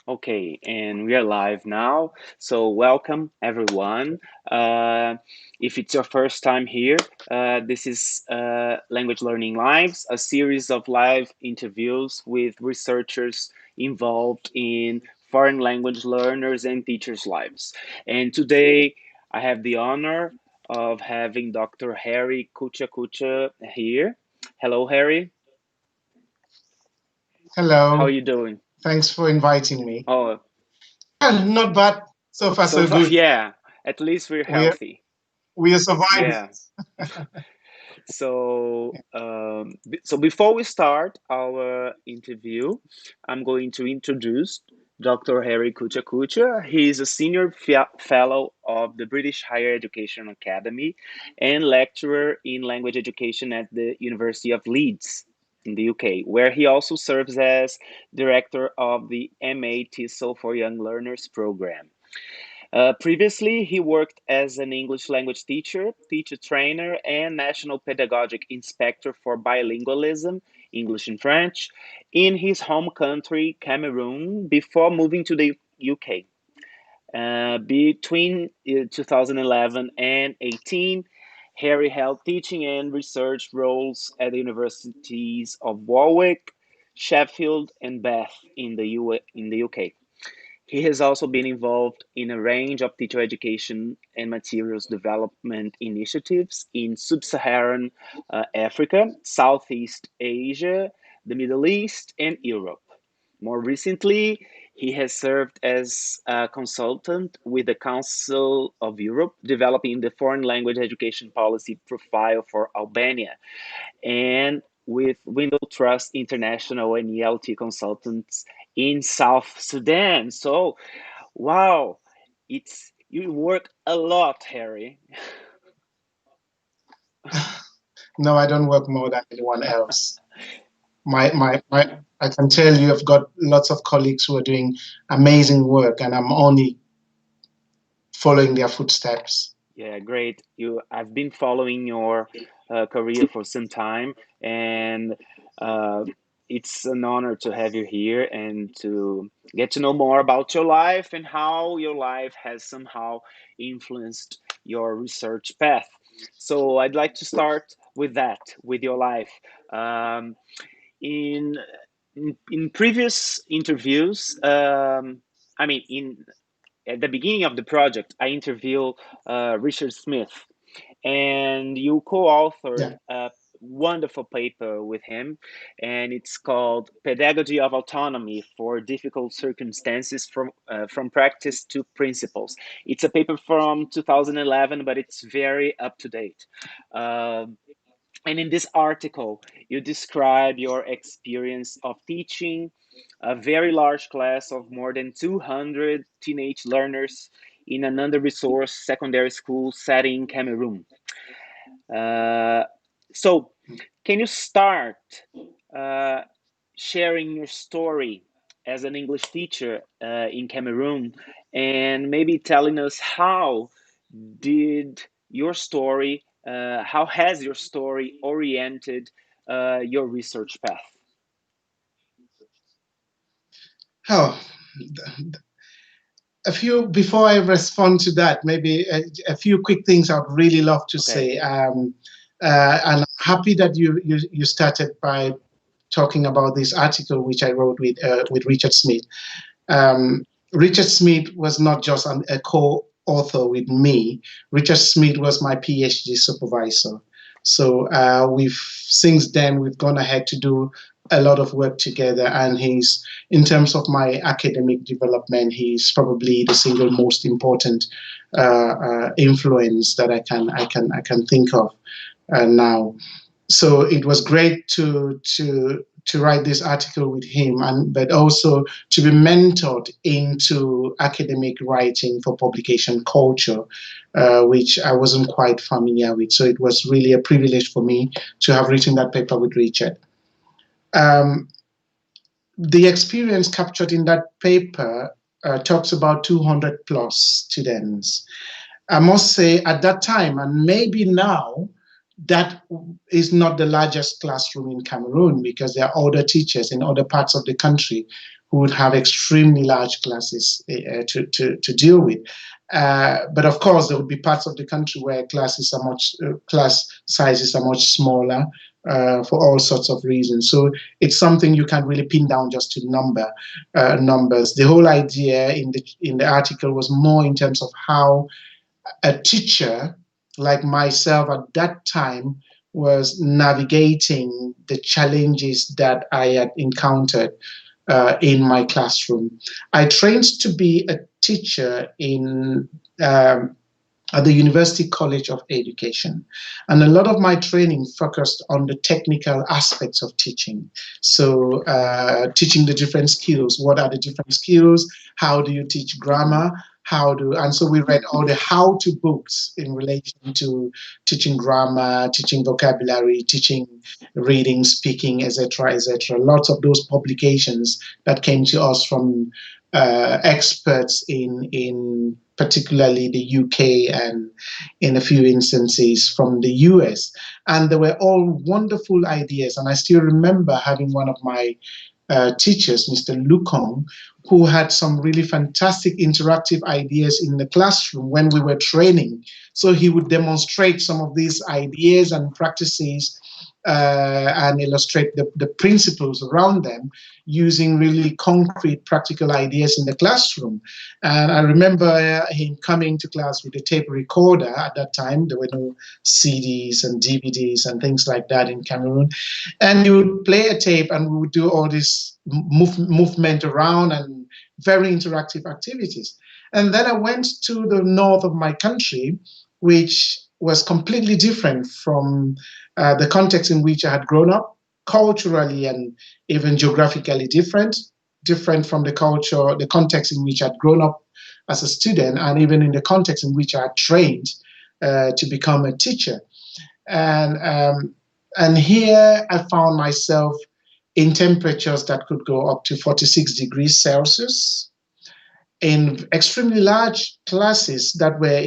Okay, and we are live now. So, welcome everyone. Uh, if it's your first time here, this is Language Learning Lives, a series of live interviews with researchers involved in foreign language learners and teachers' lives. And today, I have the honor of having Dr. Harry Kuchah here. Hello, Harry. How are Hello, you doing? thanks for inviting me. Oh, Not bad. So far, so so far, good. yeah. At least we're We are healthy. we are surviving. Yeah. So before we start our interview, I'm going to introduce Dr. Harry Kuchah. He is a senior fellow of the British Higher Education Academy and lecturer in language education at the University of Leeds in the UK, where he also serves as director of the MA TESOL for Young Learners program. Previously, he worked as an English language teacher, teacher trainer, and national pedagogic inspector for bilingualism, English and French, in his home country, Cameroon, before moving to the UK. Between 2011 and 18, Harry held teaching and research roles at the universities of Warwick, Sheffield, and Bath in the UK. He has also been involved in a range of teacher education and materials development initiatives in sub Saharan Africa, Southeast Asia, the Middle East, and Europe. More recently, he has served as a consultant with the Council of Europe, developing the foreign language education policy profile for Albania and with Window Trust International and ELT consultants in South Sudan. So, wow, it's you work a lot, Harry. No, I don't work more than anyone else. I can tell you, I've got lots of colleagues who are doing amazing work, and I'm only following their footsteps. Yeah, great. I've been following your career for some time, and uh, it's an honor to have you here and to get to know more about your life and how your life has somehow influenced your research path. So I'd like to start with that, with your life. Um, in, in previous interviews, I mean, in at the beginning of the project, I interviewed Richard Smith, and you co-authored Yeah. a wonderful paper with him, and it's called "Pedagogy of Autonomy for Difficult Circumstances: from Practice to Principles." It's a paper from 2011, but it's very up to date. Um and in this article, you describe your experience of teaching a very large class of more than 200 teenage learners in an under resourced secondary school setting in Cameroon. Uh, so, can you start uh, sharing your story as an English teacher in Cameroon and maybe telling us did your story, how has your story oriented your research path? Oh, a few before I respond to that, maybe a few quick things I'd really love to Okay. say. And I'm happy that you started by talking about this article which I wrote with Richard Smith. Um, Richard Smith was not just a co-author with me. Richard Smith was my PhD supervisor. So we've since then we've gone ahead to do a lot of work together, and he's in terms of my academic development, he's probably the single most important influence that I can think of now. So it was great to write this article with him, and but also to be mentored into academic writing for publication culture, which I wasn't quite familiar with. So it was really a privilege for me to have written that paper with Richard. Um, the experience captured in that paper talks about 200 plus students. I must say, at that time, and maybe now, that is not the largest classroom in Cameroon because there are other teachers in other parts of the country who would have extremely large classes to deal with. But of course, there would be parts of the country where class sizes are much smaller for all sorts of reasons. So it's something you can really pin down just to numbers. The whole idea in the article was more in terms of how a teacher like myself at that time was navigating the challenges that I had encountered in my classroom. I trained to be a teacher um, at the University College of Education. And a lot of my training focused on the technical aspects of teaching. So, teaching the different skills. What are the different skills? How do you teach Mm-hmm. grammar? And so we read all the how to books in relation to teaching grammar, teaching vocabulary, teaching reading, speaking, etc., etc. Lots of those publications that came to us from experts in particularly the UK and in a few instances from the US. And they were all wonderful ideas. And I still remember having one of my teachers, Mr. Lukong, who had some really fantastic interactive ideas in the classroom when we were training. So he would demonstrate some of these ideas and practices and illustrate the principles around them using really concrete practical ideas in the classroom. And I remember him coming to class with a tape recorder. At that time, there were no CDs and DVDs and things like that in Cameroon. And he would play a tape and we would do all this movement around and very interactive activities. And then I went to the north of my country, which was completely different from the context in which I had grown up, culturally and even geographically different from the context in which I'd grown up as a student, and even in the context in which I had trained to become a teacher. And here I found myself in temperatures that could go up to 46 degrees Celsius in extremely large classes that were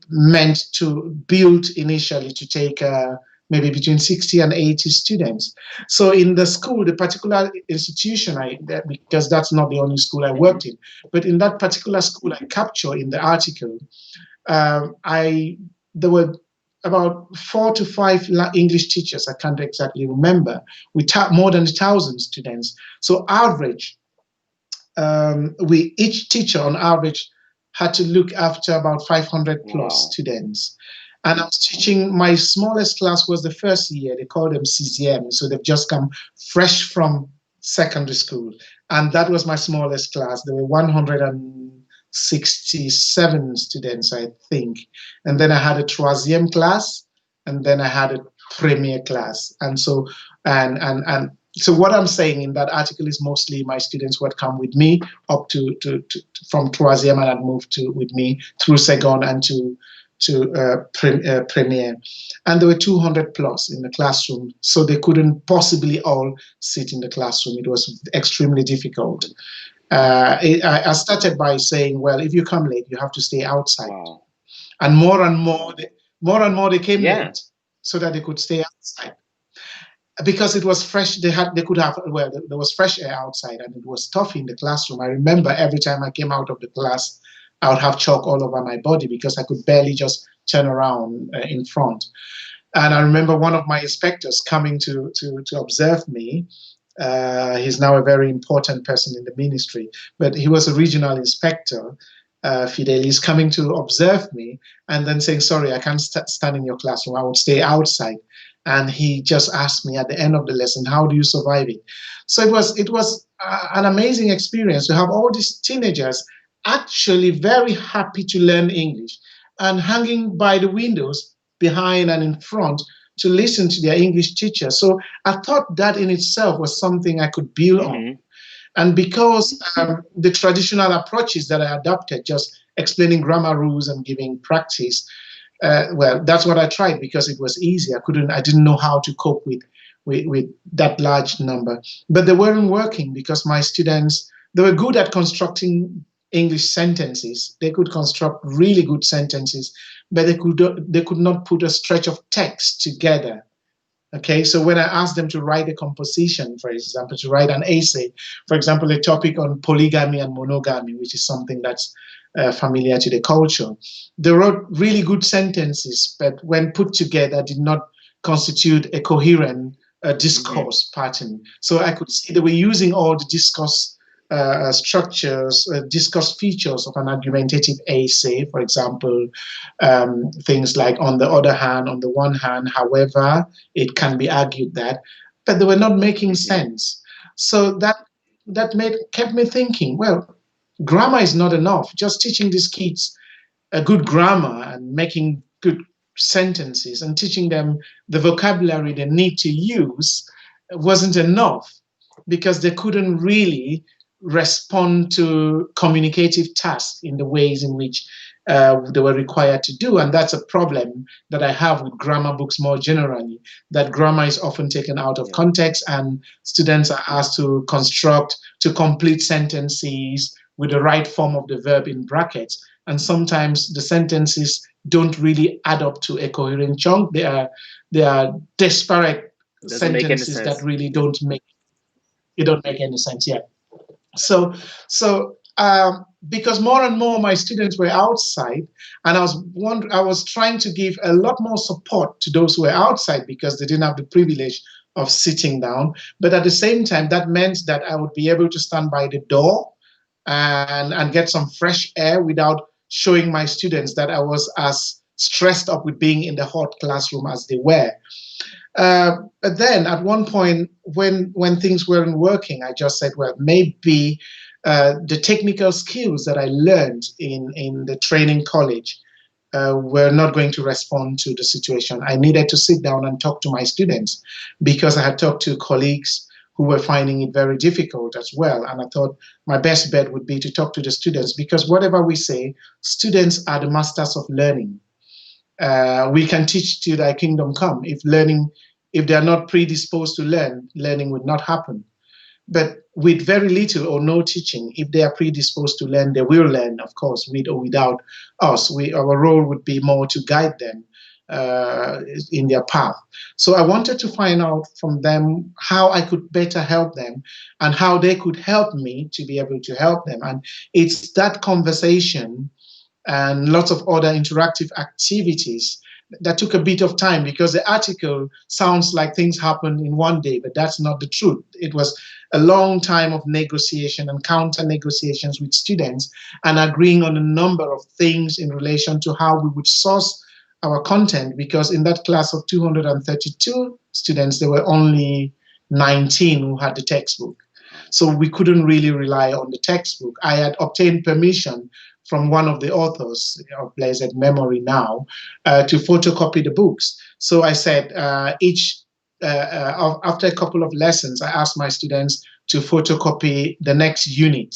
meant to build initially to take maybe between 60 and 80 students. So in the school, the particular institution, because that's not the only school I Mm-hmm. worked in, but in that particular school I capture in the article, I there were about 4 to 5 English teachers. I can't exactly remember. We taught more than 1,000 students. So average we each teacher on average had to look after about 500 plus Wow. students. And I was teaching, my smallest class was the first year. They call them CZM. So they've just come fresh from secondary school. And that was my smallest class. There were 167 students, I think. And then I had a troisième class, and then I had a premier class. And so what I'm saying in that article is mostly my students would come with me up to from troisième and had moved to with me through second and to premier, and there were 200 plus in the classroom, so they couldn't possibly all sit in the classroom. It was extremely difficult. I started by saying, well, if you come late, you have to stay outside, Wow. and more and more they came Yeah. late so that they could stay outside because it was fresh. They could have, well, there was fresh air outside and it was tough in the classroom. I remember every time I came out of the class, I would have chalk all over my body because I could barely just turn around in front. And I remember one of my inspectors coming to observe me. He's now a very important person in the ministry, but he was a regional inspector. Fidelis coming to observe me and then saying, "Sorry, I can't stand in your classroom. I would stay outside." And he just asked me at the end of the lesson, "How do you survive it?" So it was an amazing experience to have all these teenagers actually very happy to learn English and hanging by the windows behind and in front to listen to their English teacher. So I thought that in itself was something I could build on. Mm-hmm. And because the traditional approaches that I adopted, just explaining grammar rules and giving practice, well, that's what I tried because it was easy. I didn't know how to cope with that large number. But they weren't working because my students, they were good at constructing English sentences. They could construct really good sentences, but they could not put a stretch of text together Okay, so when I ask them to write a composition, for example, to write an essay, for example, a topic on polygamy and monogamy, which is something that's familiar to the culture, they wrote really good sentences, but when put together, did not constitute a coherent Mm-hmm. discourse pattern. So I could see they were using all the discourse structures, discourse features of an argumentative essay, for example, things like on the other hand, on the one hand, however, it can be argued that, but they were not making Mm-hmm. sense. So that made kept me thinking. Well, grammar is not enough. Just teaching these kids a good grammar and making good sentences and teaching them the vocabulary they need to use wasn't enough because they couldn't really respond to communicative tasks in the ways in which they were required to do. And that's a problem that I have with grammar books more generally, that grammar is often taken out of Yeah. context and students are asked to construct, to complete sentences with the right form of the verb in brackets. And sometimes the sentences don't really add up to a coherent chunk. They are disparate Doesn't make any sentences that sense. really don't make any sense yet. So because more and more my students were outside, and I was trying to give a lot more support to those who were outside because they didn't have the privilege of sitting down. But at the same time, that meant that I would be able to stand by the door and get some fresh air without showing my students that I was as stressed up with being in the hot classroom as they were. But then at one point, when things weren't working, I just said, well, maybe the technical skills that I learned in the training college were not going to respond to the situation. I needed to sit down and talk to my students because I had talked to colleagues who were finding it very difficult as well. And I thought my best bet would be to talk to the students because whatever we say, students are the masters of learning. We can teach till thy kingdom come. If they are not predisposed to learn, learning would not happen. But with very little or no teaching, if they are predisposed to learn, they will learn, of course, with or without us. Our role would be more to guide them in their path. So I wanted to find out from them how I could better help them and how they could help me to be able to help them. And it's that conversation and lots of other interactive activities that took a bit of time because the article sounds like things happened in one day, but that's not the truth. It was a long time of negotiation and counter negotiations with students and agreeing on a number of things in relation to how we would source our content because in that class of 232 students, there were only 19 who had the textbook. So we couldn't really rely on the textbook. I had obtained permission from one of the authors of Blessed Memory now to photocopy the books. So I said after a couple of lessons, I asked my students to photocopy the next unit,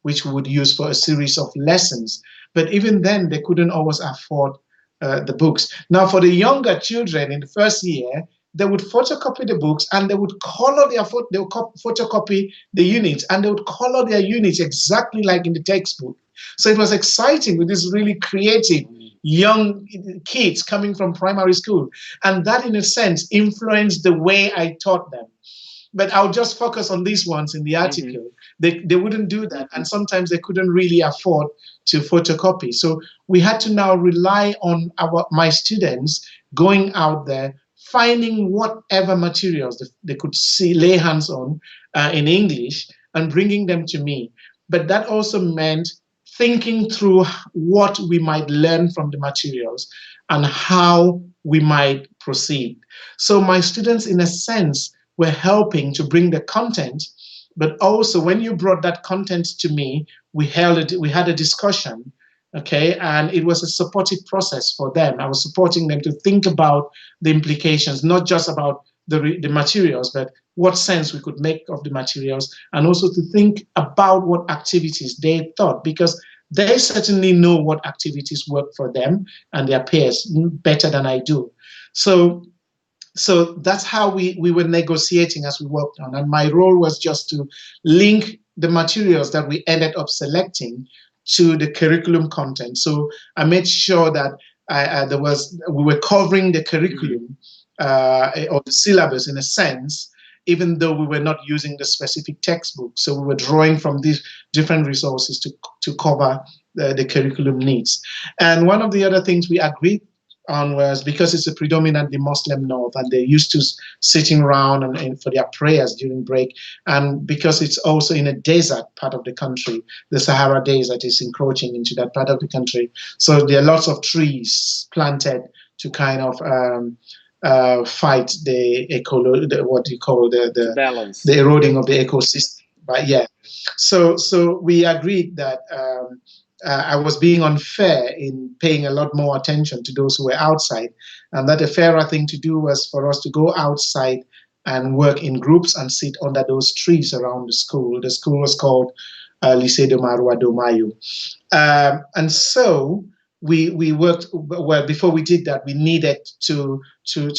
which we would use for a series of lessons. But even then, they couldn't always afford the books. Now, for the younger children in the first year, they would photocopy the books and they would they would photocopy the units and they would color their units exactly like in the textbook. So it was exciting with these really creative young kids coming from primary school. And that, in a sense, influenced the way I taught them. But I'll just focus on these ones in the Mm-hmm. article. They wouldn't do that. And sometimes they couldn't really afford to photocopy. So we had to now rely on my students going out there, finding whatever materials they could see, lay hands on in English, and bringing them to me. But that also meant thinking through what we might learn from the materials and how we might proceed. So my students, in a sense, were helping to bring the content, but also when you brought that content to me, we had a discussion, okay, and it was a supportive process for them. I was supporting them to think about the implications, not just about the materials, but what sense we could make of the materials, and also to think about what activities they thought, because they certainly know what activities work for them and their peers better than I do. So that's how we were negotiating as we worked on. And my role was just to link the materials that we ended up selecting to the curriculum content. So I made sure that we were covering the Mm-hmm. curriculum or the syllabus in a sense, even though we were not using the specific textbook. So we were drawing from these different resources to cover the curriculum needs. And one of the other things we agreed on was, because it's a predominantly Muslim north and they're used to sitting around and for their prayers during break, and because it's also in a desert part of the country, the Sahara Desert is encroaching into that part of the country. So there are lots of trees planted to kind of fight what do you call To the balance. eroding of the ecosystem. But yeah, so we agreed that I was being unfair in paying a lot more attention to those who were outside, and that a fairer thing to do was for us to go outside and work in groups and sit under those trees around the school. The school was called Lycée de Maroua Domayo. And so we worked well. Before we did that, we needed to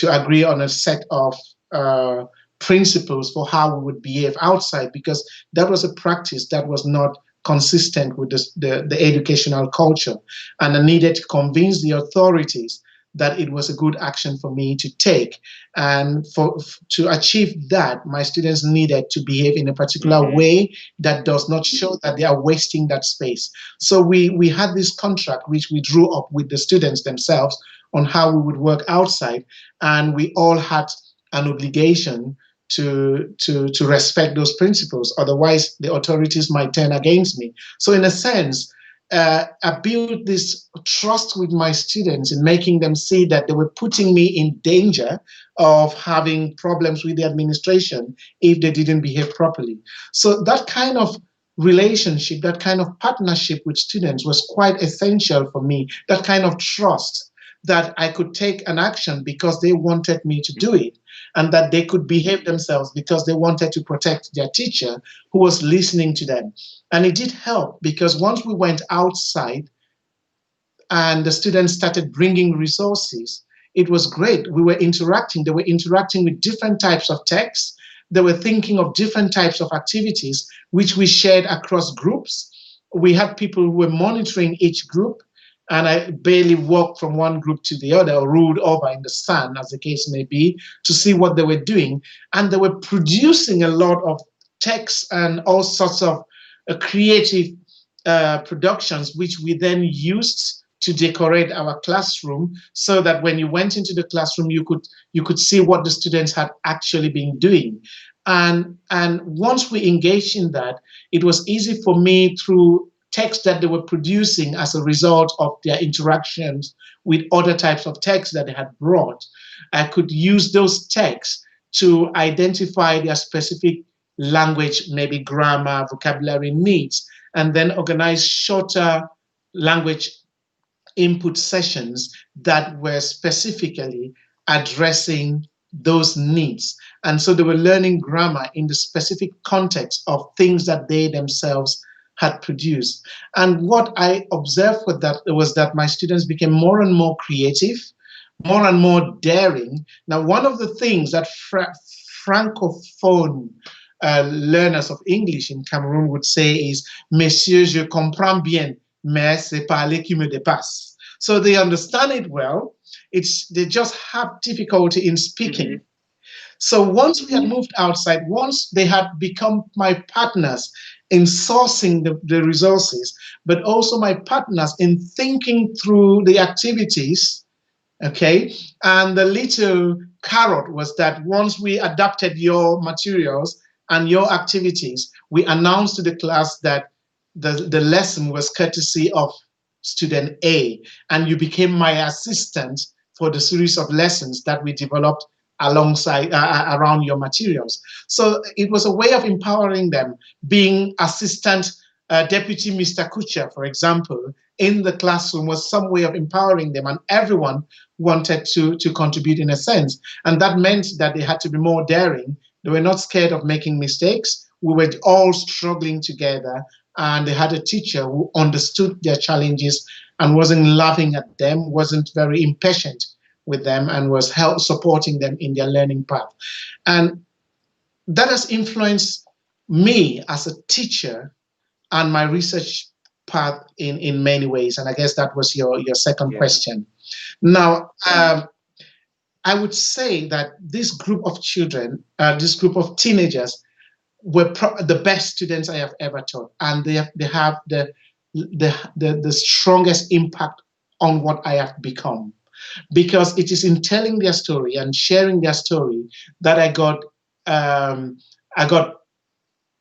agree on a set of uh, principles for how we would behave outside, because that was a practice that was not consistent with the educational culture, and I needed to convince the authorities that it was a good action for me to take. And to achieve that, my students needed to behave in a particular Mm-hmm. way that does not show that they are wasting that space. So we had this contract which we drew up with the students themselves on how we would work outside, and we all had an obligation to respect those principles. Otherwise, the authorities might turn against me. So, in a sense, I built this trust with my students in making them see that they were putting me in danger of having problems with the administration if they didn't behave properly. So that kind of relationship, that kind of partnership with students was quite essential for me, that kind of trust that I could take an action because they wanted me to do it, and that they could behave themselves because they wanted to protect their teacher who was listening to them. And it did help, because once we went outside and the students started bringing resources, it was great. We were interacting. They were interacting with different types of texts. They were thinking of different types of activities, which we shared across groups. We had people who were monitoring each group, and I barely walked from one group to the other or rolled over in the sun, as the case may be, to see what they were doing. And they were producing a lot of texts and all sorts of creative productions, which we then used to decorate our classroom, so that when you went into the classroom, you could see what the students had actually been doing. And once we engaged in that, it was easy for me, through text that they were producing as a result of their interactions with other types of text that they had brought, I could use those texts to identify their specific language, maybe grammar, vocabulary needs, and then organize shorter language input sessions that were specifically addressing those needs. And so they were learning grammar in the specific context of things that they themselves had produced. And what I observed with that was that my students became more and more creative, more and more daring. Now, one of the things that francophone learners of English in Cameroon would say is, Monsieur, je comprends bien, mais c'est parler qui me dépasse. So they understand it well. They just have difficulty in Mm-hmm. speaking. So once we had moved outside, once they had become my partners in sourcing the resources, but also my partners in thinking through the activities. Okay. And the little carrot was that once we adapted your materials and your activities, we announced to the class that the lesson was courtesy of student A, and you became my assistant for the series of lessons that we developed alongside around your materials. So it was a way of empowering them, being assistant deputy Mr. Kuchah, for example, in the classroom was some way of empowering them, and everyone wanted to contribute in a sense. And that meant that they had to be more daring. They were not scared of making mistakes. We were all struggling together, and they had a teacher who understood their challenges and wasn't laughing at them, wasn't very impatient with them, and was supporting them in their learning path. And that has influenced me as a teacher and my research path in many ways. And I guess that was your second Yeah. question. Now, I would say that this group of children, this group of teenagers, were the best students I have ever taught, and they have the strongest impact on what I have become, because it is in telling their story and sharing their story that um, I got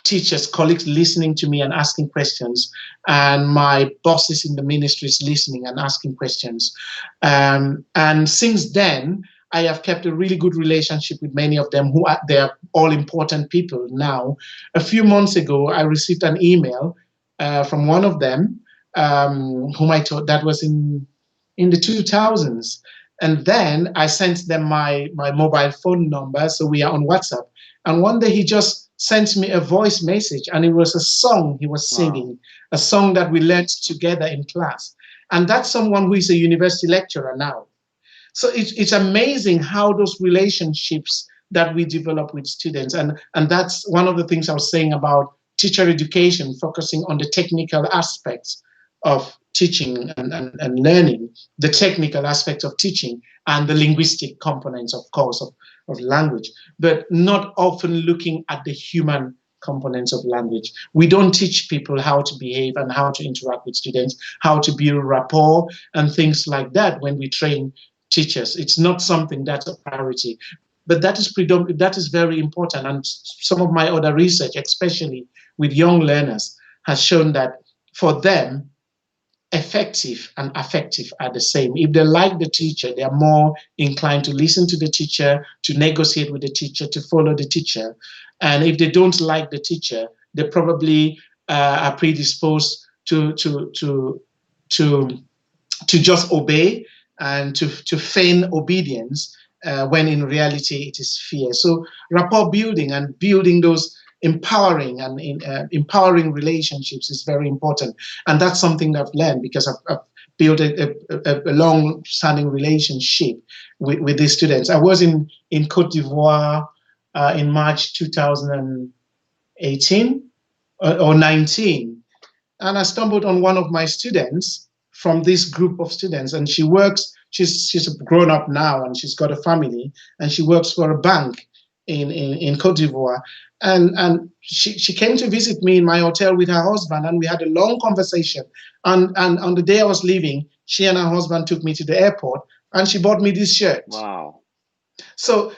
teachers, colleagues listening to me and asking questions, and my bosses in the ministries listening and asking questions. And since then, I have kept a really good relationship with many of them who are, they are all important people now. A few months ago, I received an email from one of them, whom I taught, that was in the 2000s. And then I sent them my mobile phone number, so we are on WhatsApp. And one day he just sent me a voice message, and it was a song he was Wow. singing, a song that we learned together in class. And that's someone who is a university lecturer now. So it's amazing how those relationships that we develop with students, and that's one of the things I was saying about teacher education, focusing on the technical aspects of teaching and learning, the technical aspects of teaching, and the linguistic components, of course, of language, but not often looking at the human components of language. We don't teach people how to behave and how to interact with students, how to build rapport and things like that when we train teachers. It's not something that's a priority, but that is predominant. That is very important. And some of my other research, especially with young learners, has shown that for them, effective and affective are the same. If they like the teacher, they are more inclined to listen to the teacher, to negotiate with the teacher, to follow the teacher. And if they don't like the teacher, they probably are predisposed to to just obey and to feign obedience, when in reality it is fear. So rapport building and building those empowering relationships is very important, and that's something that I've learned because I've built a long-standing relationship with these students. I was in Cote d'Ivoire in March 2018 or 19, and I stumbled on one of my students from this group of students, and she works. She's grown up now, and she's got a family, and she works for a bank in Cote d'Ivoire. And she came to visit me in my hotel with her husband, and we had a long conversation. And on the day I was leaving, she and her husband took me to the airport, and she bought me this shirt. Wow. So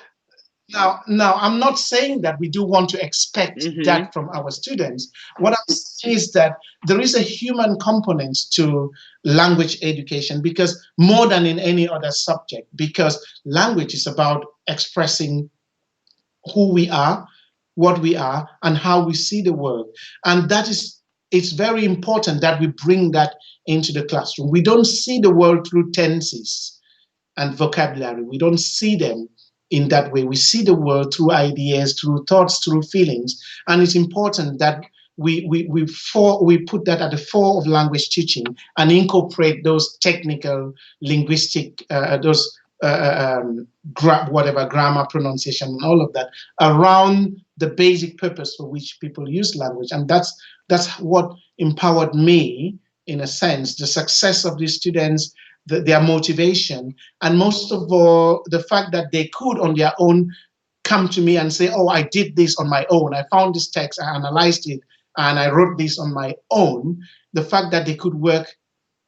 now, I'm not saying that we do want to expect Mm-hmm. that from our students. What I'm saying is that there is a human component to language education, because more than in any other subject, because language is about expressing who we are, what we are, and how we see the world. And that is, it's very important that we bring that into the classroom. We don't see the world through tenses and vocabulary. We don't see them in that way. We see the world through ideas, through thoughts, through feelings. And it's important that we put that at the fore of language teaching and incorporate those technical, linguistic, those whatever grammar, pronunciation, and all of that around the basic purpose for which people use language. And that's what empowered me, in a sense, the success of these students, their motivation, and most of all, the fact that they could on their own come to me and say, "Oh, I did this on my own. I found this text, I analyzed it, and I wrote this on my own." The fact that they could work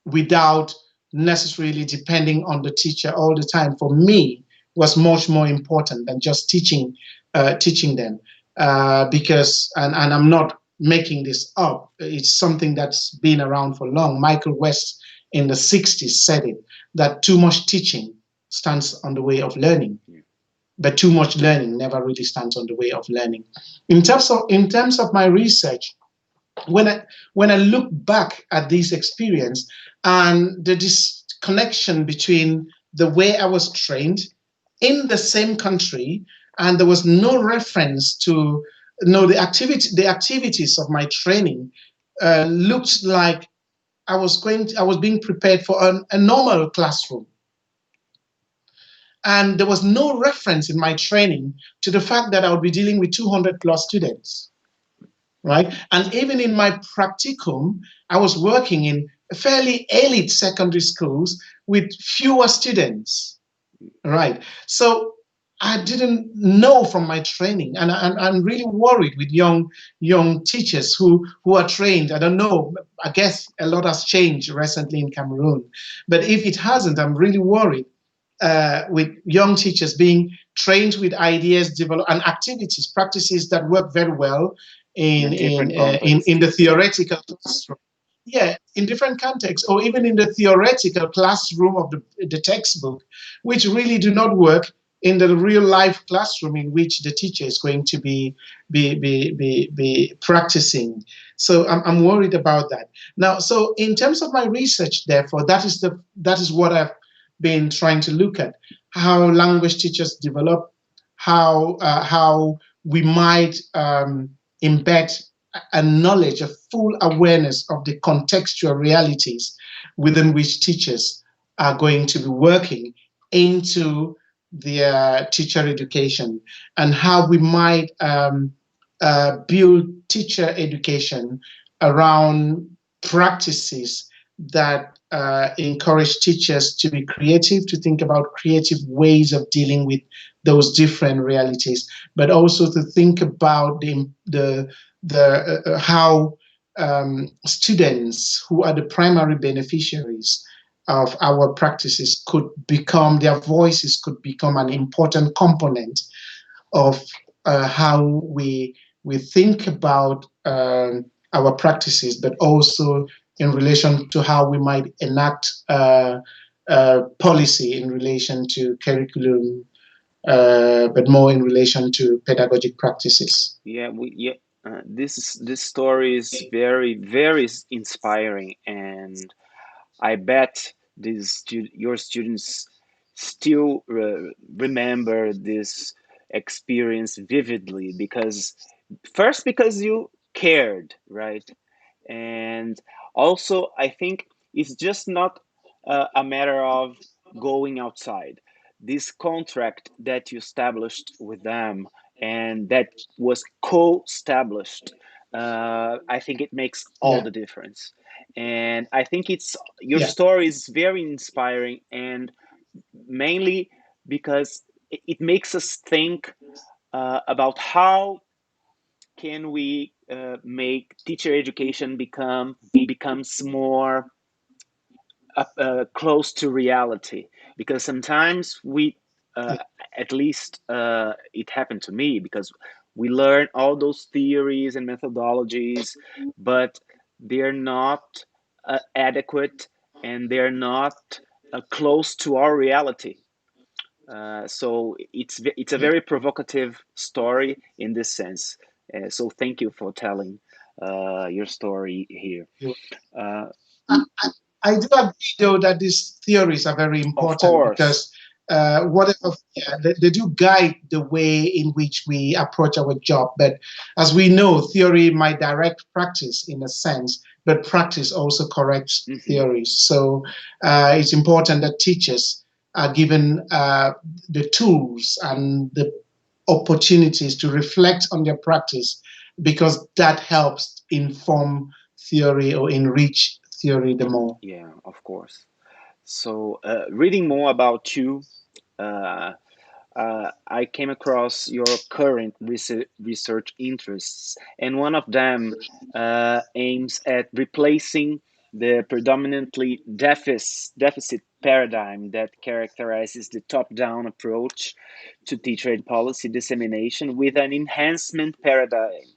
without necessarily depending on the teacher all the time, for me, was much more important than just teaching them, because and I'm not making this up. It's something that's been around for long. Michael West in the 60s said it, that too much teaching stands on the way of learning, but too much learning never really stands on the way of learning. In terms of my research, when I look back at this experience and the disconnection between the way I was trained in the same country, and there was no reference to the activities of my training, looked like I was being prepared for a normal classroom, and there was no reference in my training to the fact that I would be dealing with 200 plus students, right? And even in my practicum, I was working in fairly elite secondary schools with fewer students. Right. So I didn't know from my training, and I'm really worried with young teachers who are trained. I don't know. I guess a lot has changed recently in Cameroon, but if it hasn't, I'm really worried with young teachers being trained with ideas, develop and activities, practices that work very well in a in in different uh, in, context. in the theoretical classroom. Yeah, in different contexts, or even in the theoretical classroom of the textbook, which really do not work in the real life classroom in which the teacher is going to be practicing. So I'm worried about that. Now, so in terms of my research, therefore, that is what I've been trying to look at: how language teachers develop, how we might embed a knowledge, a full awareness of the contextual realities within which teachers are going to be working into their teacher education, and how we might build teacher education around practices that encourage teachers to be creative, to think about creative ways of dealing with those different realities, but also to think about the how students who are the primary beneficiaries of our practices could become, their voices could become an important component of how we think about our practices, but also in relation to how we might enact policy in relation to curriculum, but more in relation to pedagogic practices. This story is very inspiring, and I bet your students still remember this experience vividly, because first, because you cared, right? And also, I think it's just not a matter of going outside. This contract that you established with them and that was co-established, I think it makes all Yeah, the difference. And I think it's your yeah, story is very inspiring, and mainly because it makes us think about how can we make teacher education becomes more close to reality, because sometimes we uh, yeah, at least it happened to me, because we learn all those theories and methodologies, but they're not adequate, and they're not close to our reality. So it's a yeah. very provocative story in this sense. So thank you for telling your story here. You Uh, I do agree, though, that these theories are very of important course. because whatever, yeah, they do guide the way in which we approach our job. But as we know, theory might direct practice in a sense, but practice also corrects Hmm. theories. So it's important that teachers are given the tools and the opportunities to reflect on their practice, because that helps inform theory or enrich theory the more. Yeah, of course. So reading more about you, uh, I came across your current research interests, and one of them aims at replacing the predominantly deficit paradigm that characterizes the top-down approach to teacher ed policy dissemination with an enhancement paradigm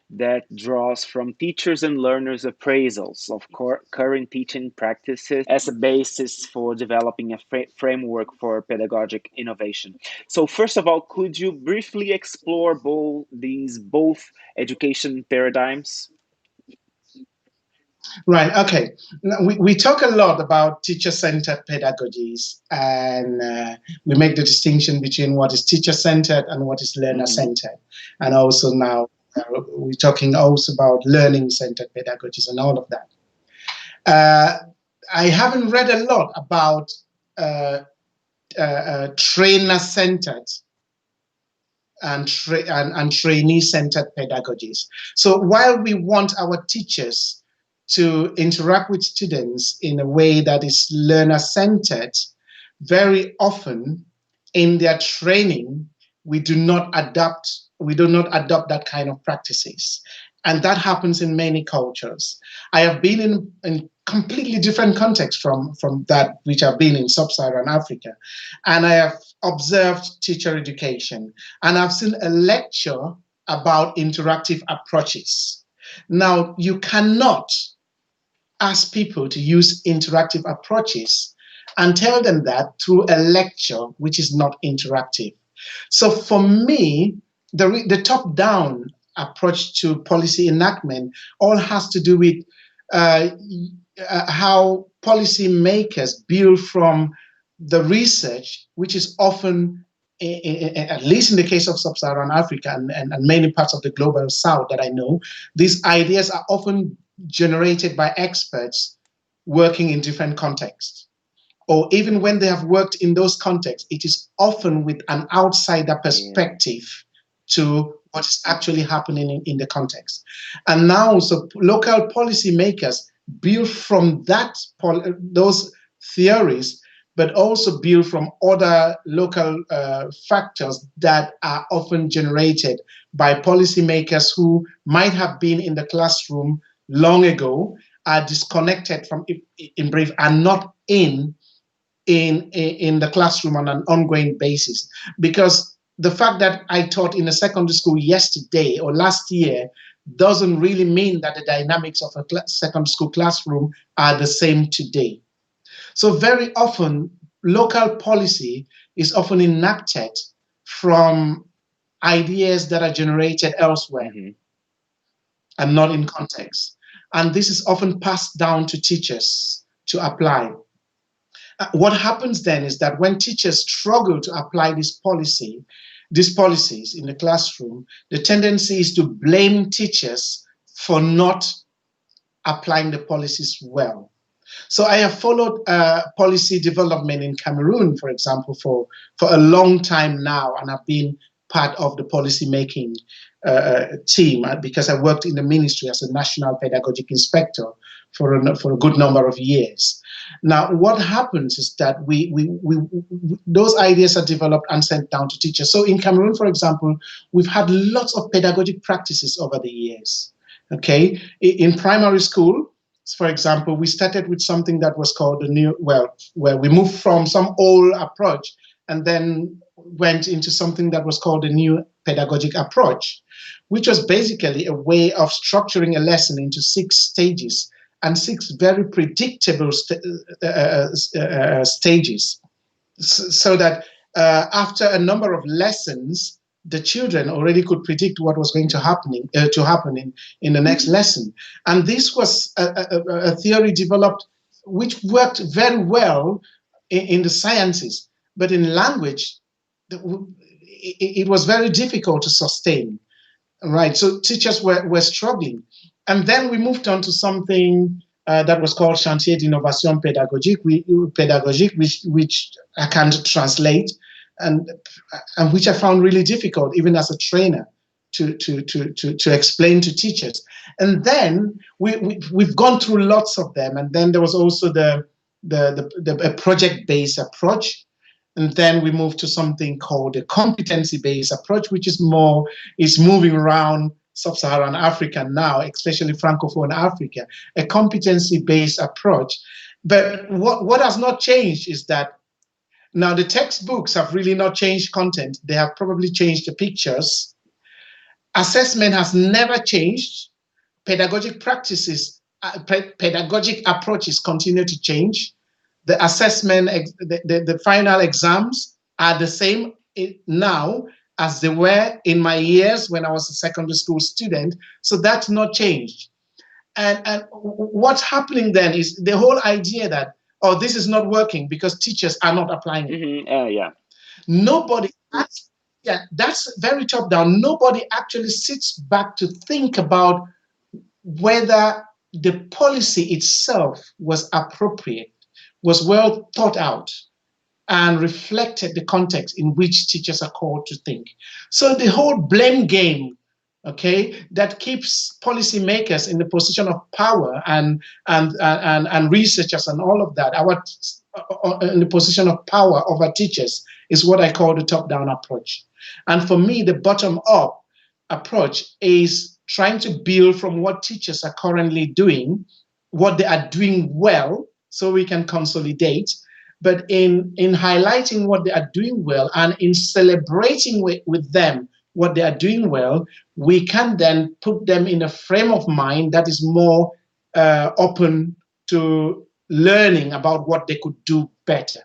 that draws from teachers and learners' appraisals of current teaching practices as a basis for developing a framework for pedagogic innovation. So, first of all, could you briefly explore both education paradigms? Right. Okay. Now, we talk a lot about teacher-centered pedagogies, and we make the distinction between what is teacher-centered and what is Hmm. learner-centered. And also now we're talking also about learning-centered pedagogies and all of that. Uh, I haven't read a lot about uh, trainer-centered and trainee-centered pedagogies. So while we want our teachers to interact with students in a way that is learner-centered, very often in their training, we do not adopt that kind of practices. And that happens in many cultures. I have been in completely different contexts from that which I've been in sub-Saharan Africa. And I have observed teacher education, and I've seen a lecture about interactive approaches. Now, you cannot ask people to use interactive approaches and tell them that through a lecture which is not interactive. So for me, the top down approach to policy enactment all has to do with uh, how policymakers build from the research, which is often, at least in the case of sub-Saharan Africa and many parts of the global south that I know, these ideas are often generated by experts working in different contexts. Or even when they have worked in those contexts, it is often with an outsider Yeah. perspective to what is actually happening in the context. And now, so local policymakers build from those theories, but also build from other local factors that are often generated by policymakers who might have been in the classroom long ago, are disconnected from, in brief, are not in the classroom on an ongoing basis. Because the fact that I taught in a secondary school yesterday or last year doesn't really mean that the dynamics of a secondary school classroom are the same today. So very often, local policy is often enacted from ideas that are generated elsewhere Hmm. and not in context. And this is often passed down to teachers to apply. What happens then is that when teachers struggle to apply these policies in the classroom, the tendency is to blame teachers for not applying the policies well. So I have followed policy development in Cameroon, for example, for a long time now, and I've been part of the policy making team because I worked in the ministry as a national pedagogic inspector for a good number of years. Now, what happens is that those ideas are developed and sent down to teachers. So in Cameroon, for example, we've had lots of pedagogic practices over the years. Okay, in primary school, for example, we started with something that was called the new, well, where we moved from some old approach and then went into something that was called the new pedagogic approach, which was basically a way of structuring a lesson into 6 stages and 6 very predictable stages, so that after a number of lessons, the children already could predict what was going to happen in the next lesson. And this was a theory developed which worked very well in the sciences, but in language, it was very difficult to sustain. Right. So teachers were struggling. And then we moved on to something that was called Chantier d'innovation pédagogique, which I can't translate, and which I found really difficult, even as a trainer, to explain to teachers. And then we've gone through lots of them. And then there was also the project-based approach, and then we move to something called a competency-based approach, which is moving around sub-Saharan Africa now, especially Francophone Africa, a competency-based approach. But what has not changed is that now the textbooks have really not changed content. They have probably changed the pictures. Assessment has never changed. Pedagogic practices, pedagogic approaches continue to change. The assessment, the final exams are the same now as they were in my years when I was a secondary school student. So that's not changed. And what's happening then is the whole idea that, oh, this is not working because teachers are not applying it. Hmm. Yeah. Nobody, yeah, that's very top down. Nobody actually sits back to think about whether the policy itself was appropriate, was well thought out, and reflected the context in which teachers are called to think. So the whole blame game, okay, that keeps policymakers in the position of power and researchers and all of that, in the position of power over teachers, is what I call the top-down approach. And for me, the bottom-up approach is trying to build from what teachers are currently doing, what they are doing well, so we can consolidate. But in highlighting what they are doing well and in celebrating with them what they are doing well, we can then put them in a frame of mind that is more open to learning about what they could do better.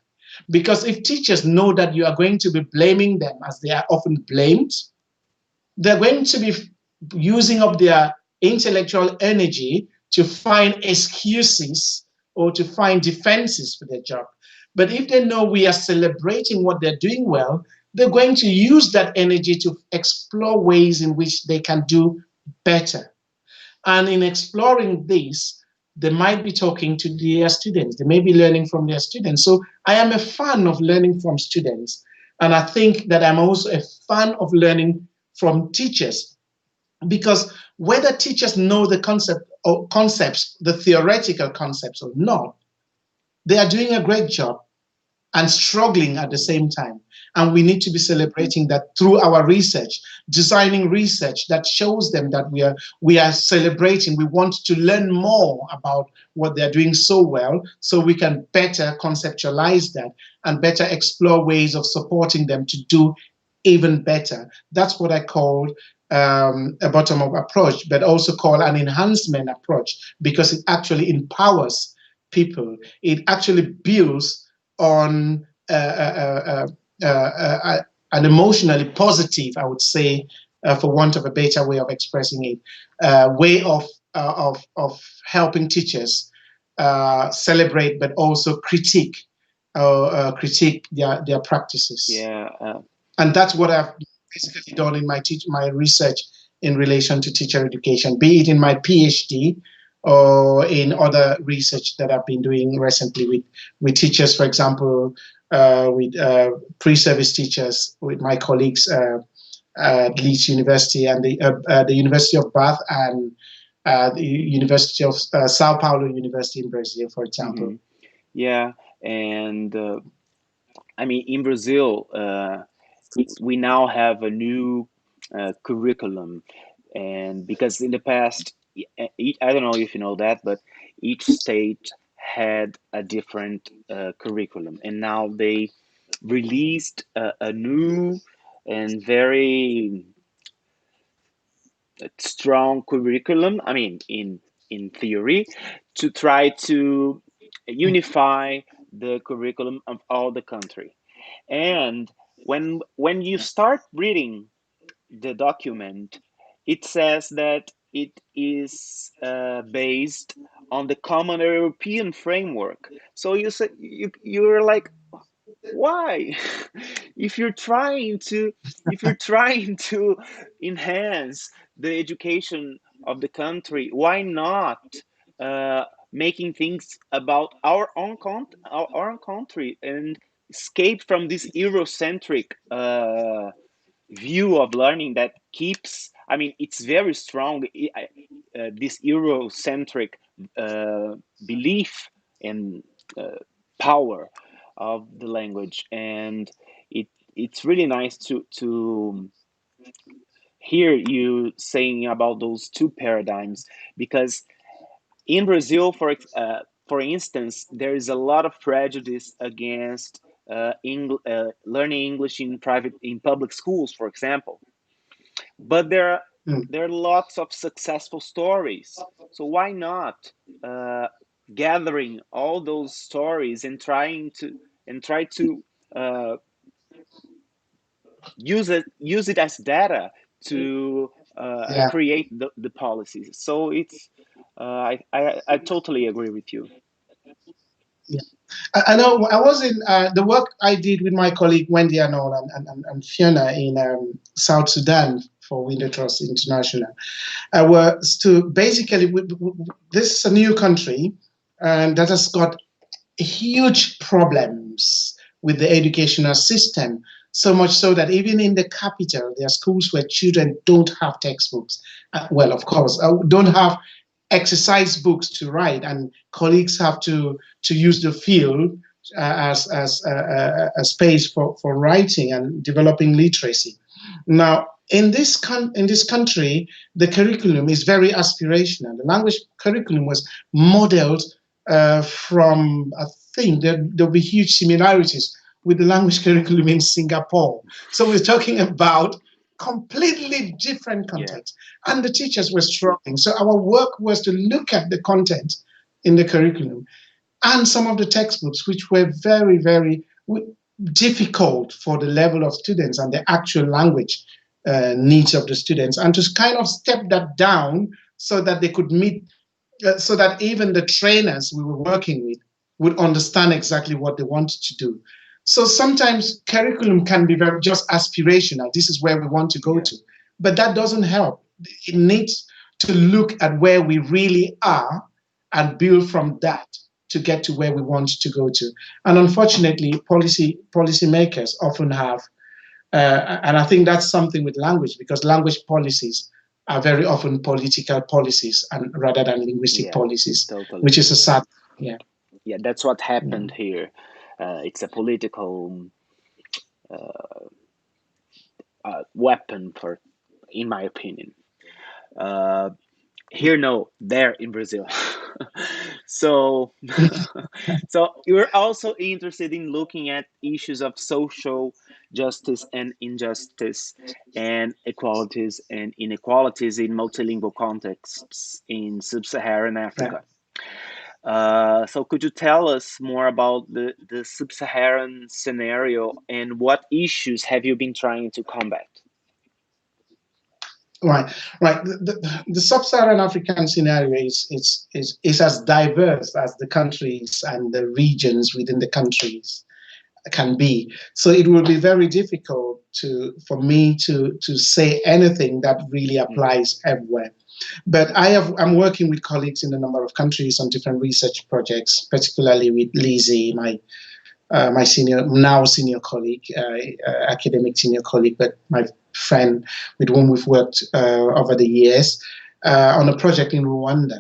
Because if teachers know that you are going to be blaming them, as they are often blamed, they're going to be using up their intellectual energy to find excuses or to find defenses for their job. But if they know we are celebrating what they're doing well, they're going to use that energy to explore ways in which they can do better. And in exploring this, they might be talking to their students. They may be learning from their students. So I am a fan of learning from students. And I think that I'm also a fan of learning from teachers, because whether teachers know the concepts, the theoretical concepts or not, they are doing a great job and struggling at the same time. And we need to be celebrating that through our research, designing research that shows them that we are celebrating. We want to learn more about what they're doing so well, so we can better conceptualize that and better explore ways of supporting them to do even better. That's what I call a bottom-up approach, but also call an enhancement approach, because it actually empowers people. It actually builds on an emotionally positive, I would say, for want of a better way of expressing it, way of helping teachers celebrate, but also critique their practices. Yeah. And that's what I've basically done in my research in relation to teacher education, be it in my PhD or in other research that I've been doing recently with teachers, for example, with pre-service teachers, with my colleagues at Leeds University and the University of Bath and the University of Sao Paulo University in Brazil, for example. Mhm. Yeah, and I mean, in Brazil, we now have a new curriculum, and because in the past, I don't know if you know that, but each state had a different curriculum, and now they released a new and very strong curriculum. I mean, in theory, to try to unify the curriculum of all the country. And when you start reading the document, it says that it is based on the common European framework. So you're like, why? if you're trying to if you're trying to enhance the education of the country, why not uh, making things about our own country and escape from this Eurocentric view of learning that keeps, I mean, it's very strong, this Eurocentric belief and uh, power of the language. And it's really nice to hear you saying about those two paradigms, because in Brazil, for instance, there is a lot of prejudice against learning English in public schools, for example. But Mm. there are lots of successful stories. So why not uh, gathering all those stories and try to uh, use it as data to Yeah. create the policies. So it's I totally agree with you. Yeah. I know I was in the work I did with my colleague Wendy Arnold and Fiona in South Sudan for Window Trust International. Was to basically, this is a new country and that has got huge problems with the educational system. So much so that even in the capital, there are schools where children don't have textbooks. Well, of course, don't have exercise books to write, and colleagues have to use the field a space for writing and developing literacy. Now, in this country, the curriculum is very aspirational. The language curriculum was modeled from, I think there'll be huge similarities with the language curriculum in Singapore. So we're talking about completely different Yeah. content, and the teachers were struggling. So our work was to look at the content in the curriculum and some of the textbooks, which were very difficult for the level of students and the actual language needs of the students, and to kind of step that down so that they could meet, so that even the trainers we were working with would understand exactly what they wanted to do. So sometimes curriculum can be very just aspirational. This is where we want to go Yeah. to, but that doesn't help. It needs to look at where we really are and build from that to get to where we want to go to. And unfortunately, policymakers often have, and I think that's something with language, because language policies are very often political policies and rather than linguistic Yeah. policies, Totally. which is a sad. Yeah. Yeah, that's what Yeah. happened here. It's a political weapon for, in my opinion. Uh, Here, no, there in Brazil. So, so you're also interested in looking at issues of social justice and injustice, and equalities and inequalities in multilingual contexts in sub-Saharan Right. Africa. So could you tell us more about the sub-Saharan scenario, and what issues have you been trying to combat? Right, right. The sub-Saharan African scenario is as diverse as the countries and the regions within the countries can be. So it will be very difficult for me to say anything that really Mhm. applies everywhere. But I'm working with colleagues in a number of countries on different research projects, particularly with Lizzie, my senior colleague, academic senior colleague, but my friend with whom we've worked over the years on a project in Rwanda,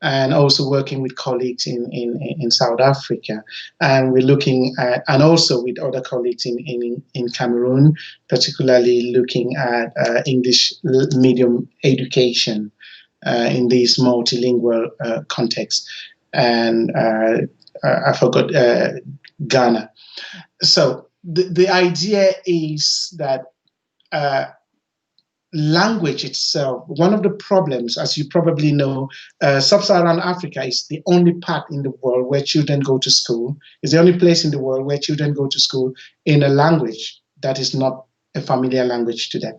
and also working with colleagues in South Africa. And we're looking at, and also with other colleagues in Cameroon, particularly looking at English medium education in this multilingual context. And I forgot Ghana. So the idea is that uh, language itself, one of the problems, as you probably know, sub-Saharan Africa is the only part in the world where children go to school. It's the only place in the world where children go to school in a language that is not a familiar language to them.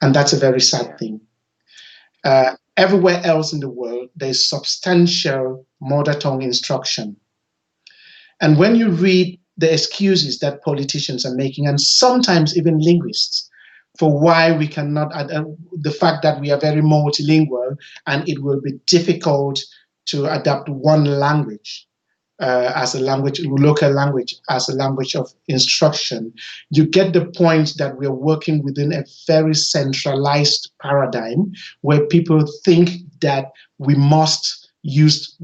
And that's a very sad Yeah. thing. Everywhere else in the world, there's substantial mother tongue instruction. And when you read the excuses that politicians are making, and sometimes even linguists, for why we cannot, the fact that we are very multilingual and it will be difficult to adapt one language as a language, local language, as a language of instruction, you get the point that we are working within a very centralized paradigm where people think that we must use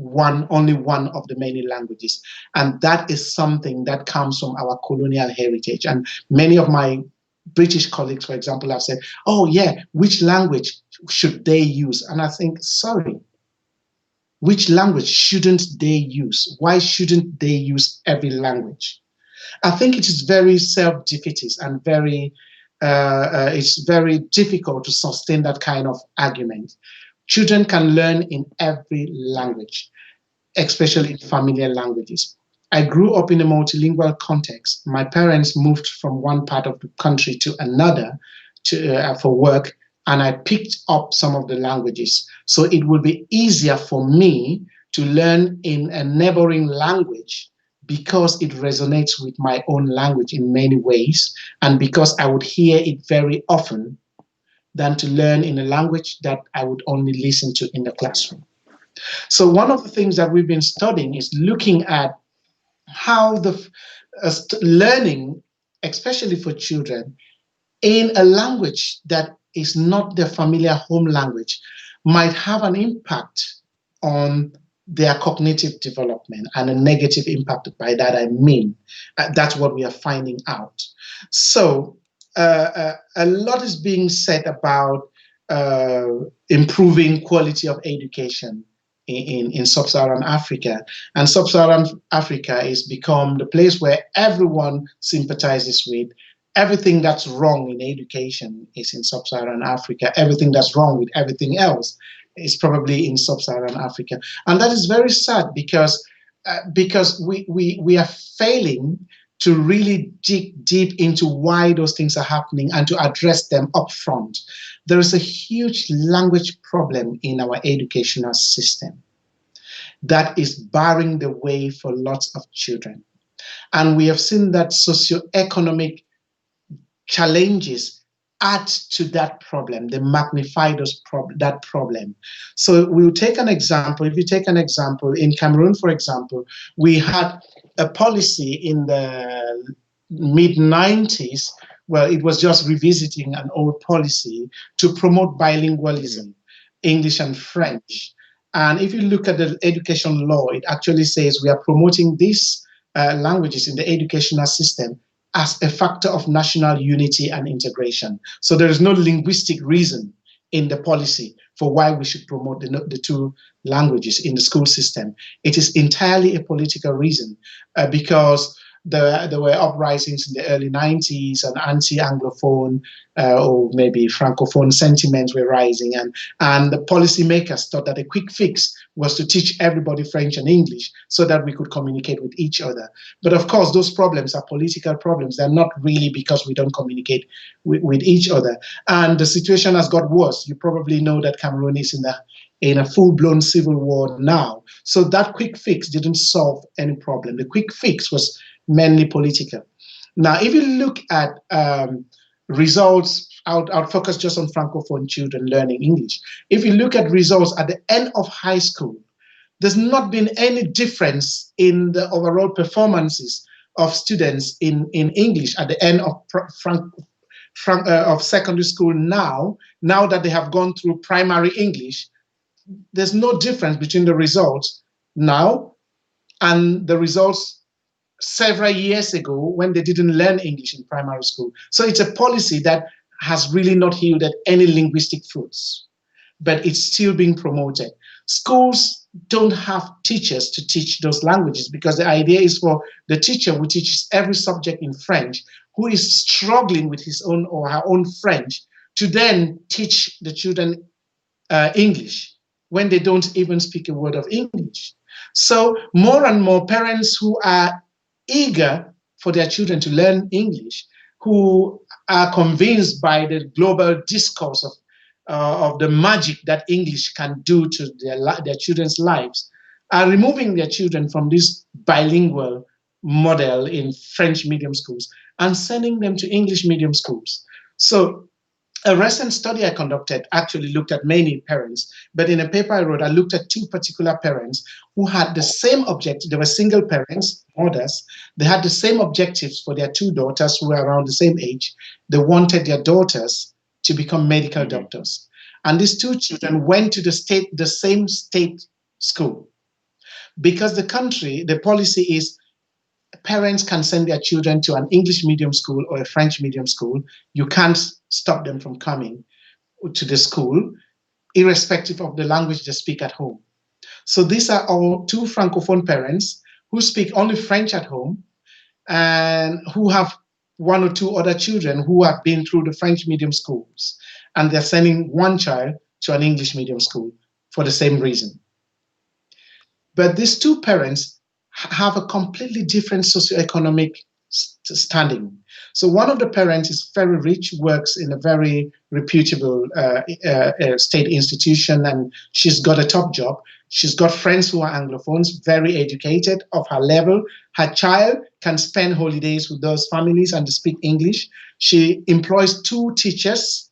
only one of the many languages. And that is something that comes from our colonial heritage. And many of my British colleagues, for example, have said, oh, yeah, which language should they use? And I think, sorry, which language shouldn't they use? Why shouldn't they use every language? I think it is very self-defeatist and it's very difficult to sustain that kind of argument. Children can learn in every Yeah. language, especially in familiar languages. I grew up in a multilingual context. My parents moved from one part of the country to another for work, and I picked up some of the languages. So it will be easier for me to learn in a neighboring language because it resonates with my own language in many ways, and because I would hear it very often than to learn in a language that I would only listen to in the Yeah. classroom. So one of the things that we've been studying is looking at how the learning, especially for children, in a language that is not their familiar home language, might have an impact on their cognitive development and a negative impact. By that I mean that's what we are finding out. So a lot is being said about uh, improving quality of education in sub-Saharan Africa, and sub-Saharan Africa is become the place where everyone sympathizes with. Everything that's wrong in education is in sub-Saharan Africa. Everything that's wrong with everything else is probably in sub-Saharan Africa, and that is very sad because we are failing to really dig deep into why those things are happening and to address them up front. There is a huge language problem in our educational system that is barring the way for lots of children. And we have seen that socioeconomic challenges add to that problem. They magnify that problem. So we'll take an example. If you take an example, in Cameroon, for example, we had a policy in the mid 90s. Well, it was just revisiting an old policy to promote bilingualism, English and French. And if you look at the education law, it actually says we are promoting these languages in the educational system as a factor of national unity and integration. So there is no linguistic reason in the policy for why we should promote the two languages in the school system. It is entirely a political reason because there were uprisings in the early 90s and anti-Anglophone or maybe Francophone sentiments were rising, and the policymakers thought that a quick fix was to teach everybody French and English so that we could communicate with each other. But of course, those problems are political problems. They're not really because we don't communicate with each other. And the situation has got worse. You probably know that Cameroon is in a full-blown civil war now. So that quick fix didn't solve any problem. The quick fix was mainly political. Now, if you look at results, I'll focus just on Francophone children learning English. If you look at results at the end of high school, there's not been any difference in the overall performances of students in English at the end of of secondary school now that they have gone through primary English. There's no difference between the results now and the results several years ago when they didn't learn English in primary school. So it's a policy that has really not yielded any linguistic fruits, but it's still being promoted. Schools don't have teachers to teach those languages because the idea is for the teacher who teaches every subject in French, who is struggling with his own or her own French, to then teach the children English when they don't even speak a word of English. So more and more parents who are eager for their children to learn English, who are convinced by the global discourse of the magic that English can do to their children's lives, are removing their children from this bilingual model in French medium schools and sending them to English medium schools. So a recent study I conducted actually looked at many parents, but in a paper I wrote, I looked at two particular parents who had the same objective. They were single parents, mothers. They had the same objectives for their two daughters who were around the same age. They wanted their daughters to become medical doctors. And these two children went to the same state school because the policy is parents can send their children to an English medium school or a French medium school. You can't stop them from coming to the school, irrespective of the language they speak at home. So these are all two Francophone parents who speak only French at home and who have one or two other children who have been through the French medium schools. And they're sending one child to an English medium school for the same reason. But these two parents have a completely different socioeconomic standing. So one of the parents is very rich, works in a very reputable state institution, and she's got a top job. She's got friends who are Anglophones, very educated, of her level. Her child can spend holidays with those families and speak English. She employs two teachers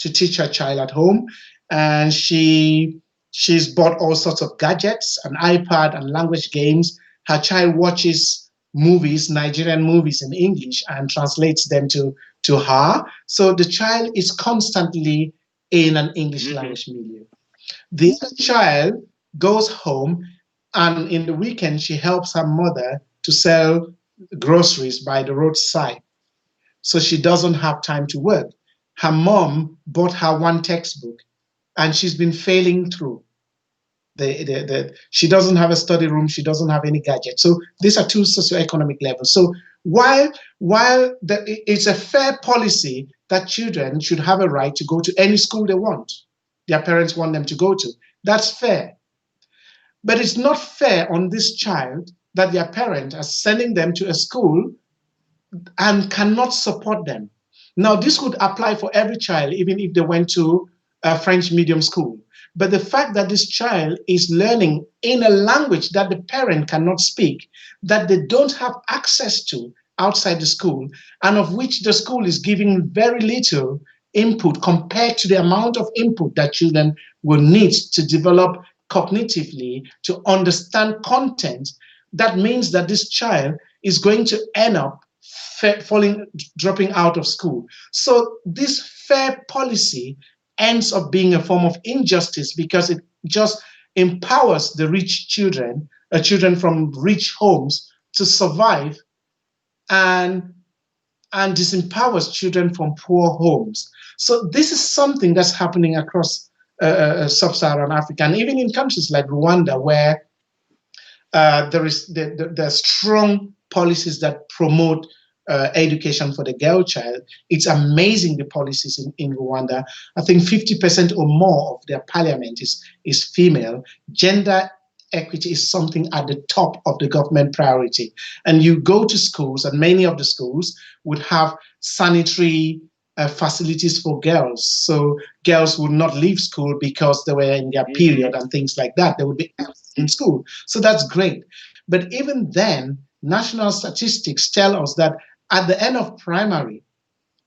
to teach her child at home, and she's bought all sorts of gadgets, an iPad and language games. Her child watches movies, Nigerian movies in English, and translates them to her. So the child is constantly in an English language milieu. The other child goes home, and in the weekend she helps her mother to sell groceries by the roadside. So she doesn't have time to work. Her mom bought her one textbook, and she's been failing through. She doesn't have a study room, she doesn't have any gadget. So these are two socioeconomic levels. So it's a fair policy that children should have a right to go to any school they want, their parents want them to go to. That's fair. But it's not fair on this child that their parent are sending them to a school and cannot support them. Now, this would apply for every child, even if they went to a French medium school. But the fact that this child is learning in a language that the parent cannot speak, that they don't have access to outside the school, and of which the school is giving very little input compared to the amount of input that children will need to develop cognitively, to understand content, that means that this child is going to end up falling, dropping out of school. So this fair policy ends up being a form of injustice because it just empowers the rich children, children from rich homes, to survive, and disempowers children from poor homes. So this is something that's happening across sub-Saharan Africa, and even in countries like Rwanda, where there are strong policies that promote education for the girl child. It's amazing, the policies in Rwanda. I think 50% or more of their parliament is female. Gender equity is something at the top of the government priority. And you go to schools, and many of the schools would have sanitary facilities for girls. So girls would not leave school because they were in their Mm-hmm. period and things like that. They would be in school. So that's great. But even then, national statistics tell us that at the end of primary,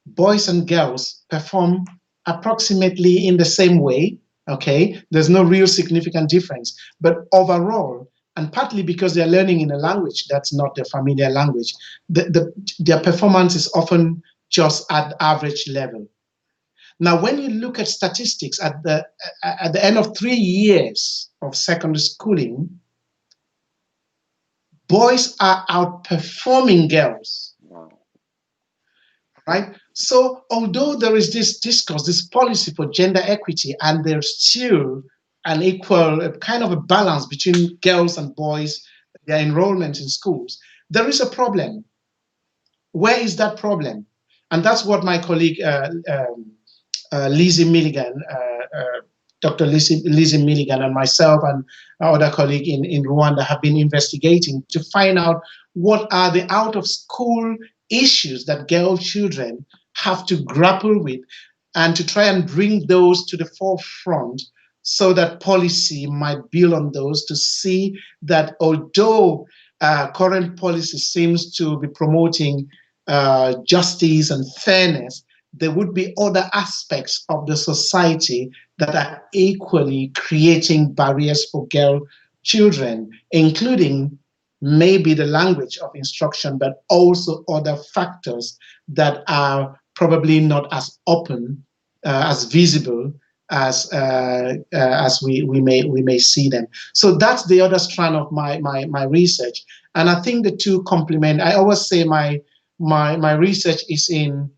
boys and girls perform approximately in the same way. Okay, there's no real significant difference. But overall, and partly because they're learning in a language that's not their familiar language, their performance is often just at average level. Now, when you look at statistics at the end of 3 years of secondary schooling, boys are outperforming girls, Wow. right? So, although there is this discourse, this policy for gender equity, and there's still an equal kind of a balance between girls and boys, their enrollment in schools, there is a problem. Where is that problem? And that's what my colleague Lizzie Milligan, Dr. Lizzie Milligan, and myself and our other colleague in Rwanda have been investigating to find out what are the out of school issues that girl children have to grapple with, and to try and bring those to the forefront so that policy might build on those, to see that although current policy seems to be promoting justice and fairness, there would be other aspects of the society that are equally creating barriers for girl children, including maybe the language of instruction, but also other factors that are probably not as open, as visible as we may see them. So that's the other strand of my research, and I think the two complement. I always say my research is in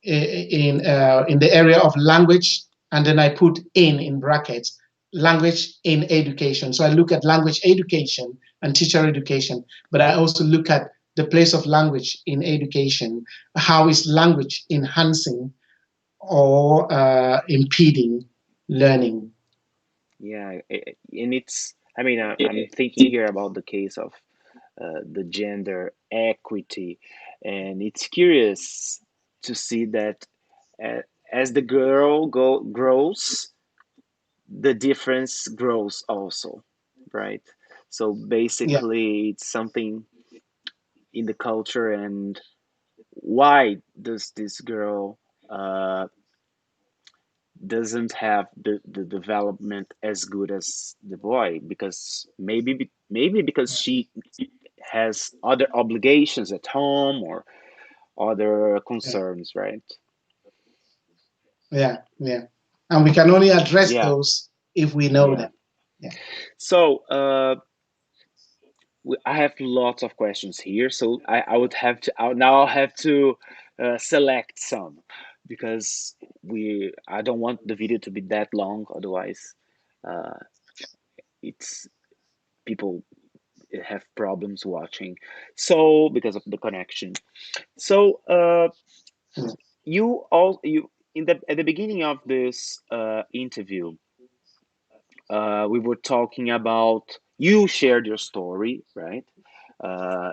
the area of language, and then I put in brackets language in education. So I look at language education and teacher education, but I also look at the place of language in education. How is language enhancing or impeding learning? Yeah, and it's. I mean, I'm thinking here about the case of the gender equity, and it's curious to see that uh, as the girl grows, the difference grows also, right? So Yeah, basically, it's something in the culture, and why does this girl uh, doesn't have the development as good as the boy? Because maybe because she has other obligations at home or other yeah, concerns, right? yeah, yeah. And we can only address Yeah, those if we know yeah, them. Yeah. So, I have lots of questions here. So I would have to now I'll have to select some because we I don't want the video to be that long. Otherwise, uh, it's people have problems watching. So because of the connection. So Yeah. you in the at the beginning of this interview, we were talking about you shared your story, right?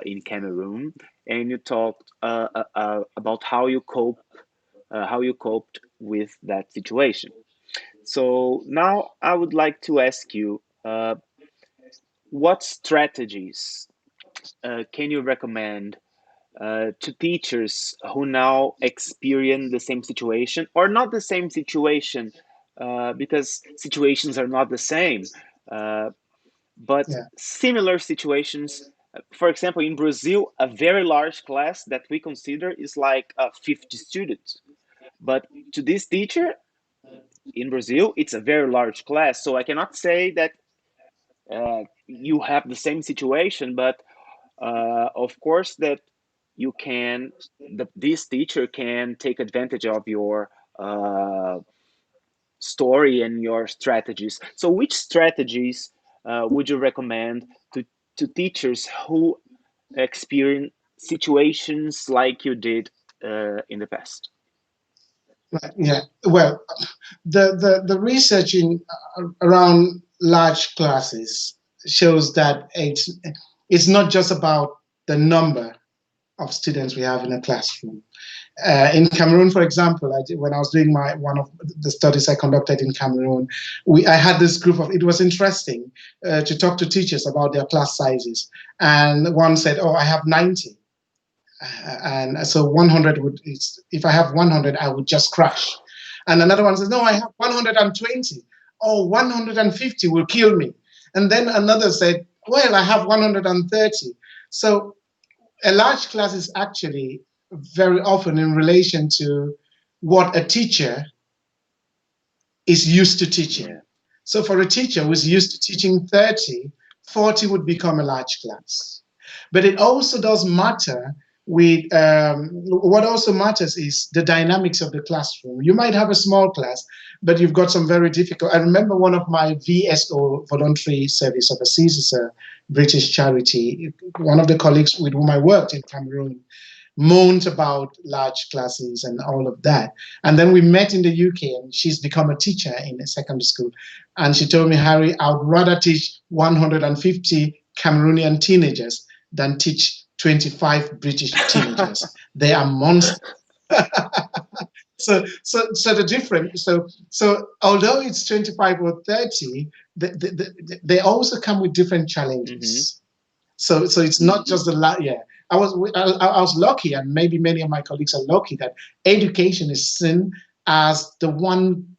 In Cameroon, and you talked about how you coped with that situation. So now I would like to ask you, what strategies can you recommend to teachers who now experience the same situation or not the same situation, because situations are not the same, uh, but Yeah. similar situations. For example, in Brazil, a very large class that we consider is like 50 students. But to this teacher in Brazil, it's a very large class. So I cannot say that you have the same situation, but of course that you can, this teacher can take advantage of your uh, story and your strategies. So, which strategies would you recommend to teachers who experience situations like you did in the past? Right. Yeah. Well, the research in around large classes shows that it's not just about the number of students we have in a classroom. In Cameroon, for example, when I was doing my one of the studies I conducted in Cameroon, I had this group of. It was interesting to talk to teachers about their class sizes, and one said, "Oh, I have 90." And so 100 would, if I have 100, I would just crash. And another one says, no, I have 120. Oh, 150 will kill me. And then another said, well, I have 130. So a large class is actually very often in relation to what a teacher is used to teaching. Yeah. So for a teacher who's used to teaching 30, 40 would become a large class. But it also does matter with what also matters is the dynamics of the classroom. You might have a small class, but you've got some very difficult. I remember one of my VSO, voluntary service overseas, is a British charity. One of the colleagues with whom I worked in Cameroon moaned about large classes and all of that. And then we met in the UK, and she's become a teacher in a secondary school. And she told me, Harry, I would rather teach 150 Cameroonian teenagers than teach 25 British teenagers. They are monsters. So the difference. So although it's 25 or 30, they also come with different Mm-hmm. challenges. So it's not just yeah. I was lucky, and maybe many of my colleagues are lucky that education is seen as the one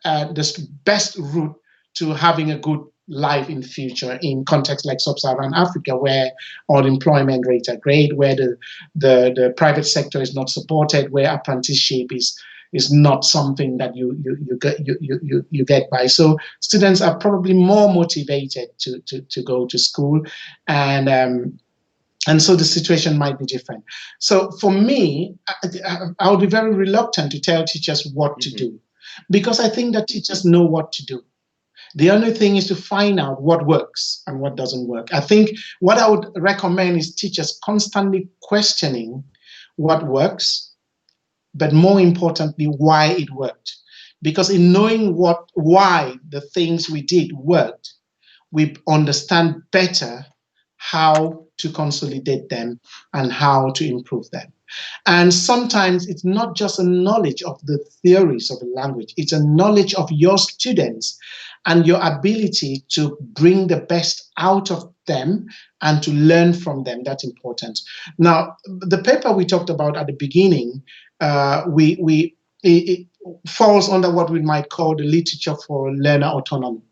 the best route to having a good life in the future in contexts like sub-Saharan Africa, where unemployment rates are great, where the private sector is not supported, where apprenticeship is not something that you get by. So students are probably more motivated to go to school, and so the situation might be different. So for me, I would be very reluctant to tell teachers what to Mm-hmm. do because I think that teachers know what to do. The only thing is to find out what works and what doesn't work. I think what I would recommend is teachers constantly questioning what works, but more importantly, why it worked. Because in knowing why the things we did worked, we understand better how to consolidate them and how to improve them. And sometimes it's not just a knowledge of the theories of the language, it's a knowledge of your students and your ability to bring the best out of them and to learn from them. That's important. Now, the paper we talked about at the beginning, it falls under what we might call the literature for learner autonomy.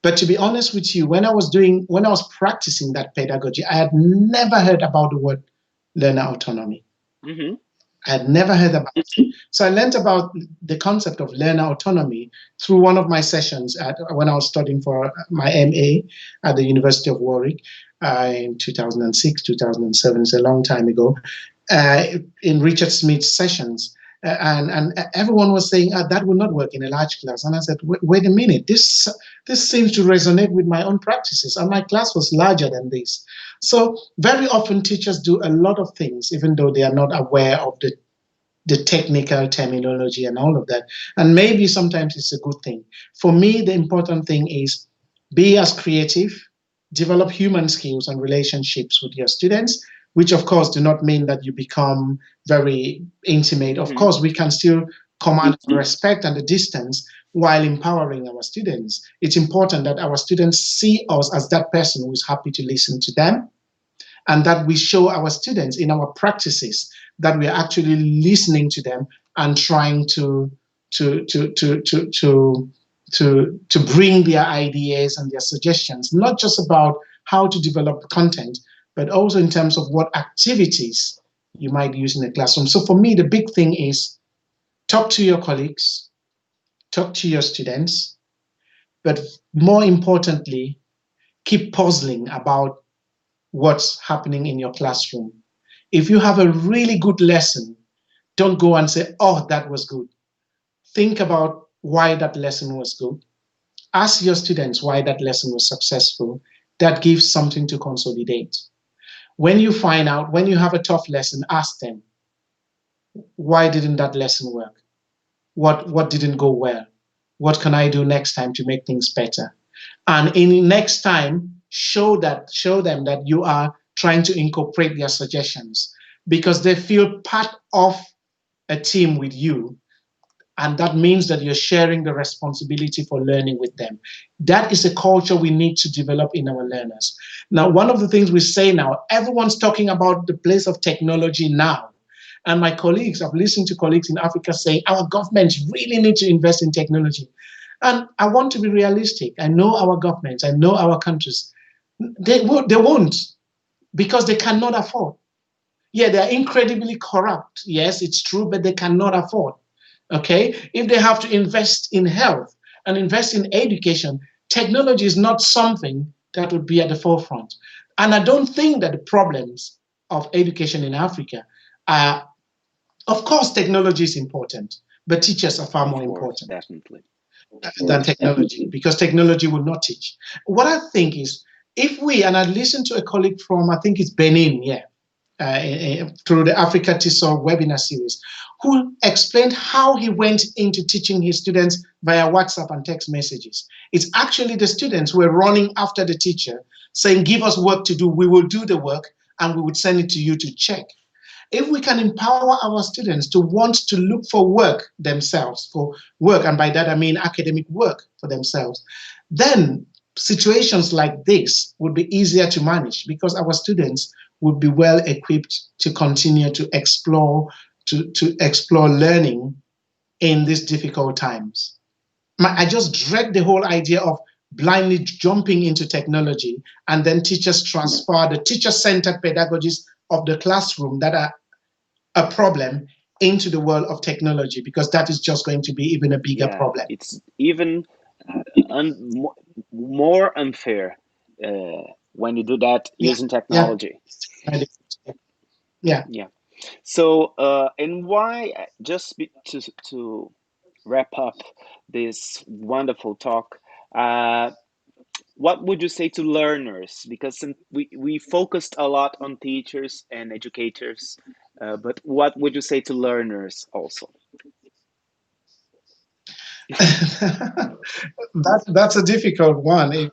But to be honest with you, when I was practicing that pedagogy, I had never heard about the word learner autonomy. Mm-hmm. I had never heard about it. So I learned about the concept of learner autonomy through one of my sessions when I was studying for my MA at the University of Warwick in 2006, 2007. It's a long time ago. In Richard Smith's sessions. And everyone was saying that would not work in a large class. And I said, wait a minute, this seems to resonate with my own practices. And my class was larger than this. So very often teachers do a lot of things, even though they are not aware of the technical terminology and all of that. And maybe sometimes it's a good thing. For me, the important thing is be as creative, develop human skills and relationships with your students, which of course do not mean that you become very intimate. Of Hmm. course, we can still command respect and the distance while empowering our students. It's important that our students see us as that person who is happy to listen to them, and that we show our students in our practices that we are actually listening to them and trying to to to to to to bring their ideas and their suggestions, not just about how to develop content, but also in terms of what activities you might use in the classroom. So for me, the big thing is talk to your colleagues, talk to your students, but more importantly, keep puzzling about what's happening in your classroom. If you have a really good lesson, don't go and say, oh, that was good. Think about why that lesson was good. Ask your students why that lesson was successful. That gives something to consolidate. When you find out, when you have a tough lesson, ask them, why didn't that lesson work? What didn't go well? What can I do next time to make things better? And in next time, show them that you are trying to incorporate their suggestions because they feel part of a team with you, and that means that you're sharing the responsibility for learning with them. That is a culture we need to develop in our learners. Now, one of the things we say now, everyone's talking about the place of technology now. And my colleagues, I've listened to colleagues in Africa saying our governments really need to invest in technology. And I want to be realistic. I know our governments, I know our countries. They won't, because they cannot afford. Yeah, they're incredibly corrupt. Yes, it's true, but they cannot afford. Okay? If they have to invest in health and invest in education, technology is not something that would be at the forefront. And I don't think that the problems of education in Africa are, of course, technology is important, but teachers are far Of more course, important definitely. than technology because technology will not teach. What I think is if we, and I listened to a colleague from, I think it's Benin, yeah, through the Africa TESOL webinar series, who explained how he went into teaching his students via WhatsApp and text messages. It's actually the students who were running after the teacher saying, give us work to do, we will do the work, and we would send it to you to check. If we can empower our students to want to look for work themselves, for work, and by that I mean academic work for themselves, then situations like this would be easier to manage because our students would be well equipped to continue to explore learning in these difficult times. I just dread the whole idea of blindly jumping into technology and then teachers transfer the teacher-centered pedagogies of the classroom that are a problem into the world of technology, because that is just going to be even a bigger Yeah, problem. it's even more unfair when you do that Yeah, using yeah, technology. yeah. Yeah. So, and why, to wrap up this wonderful talk, uh, what would you say to learners? Because we focused a lot on teachers and educators, but what would you say to learners also? That's a difficult one. If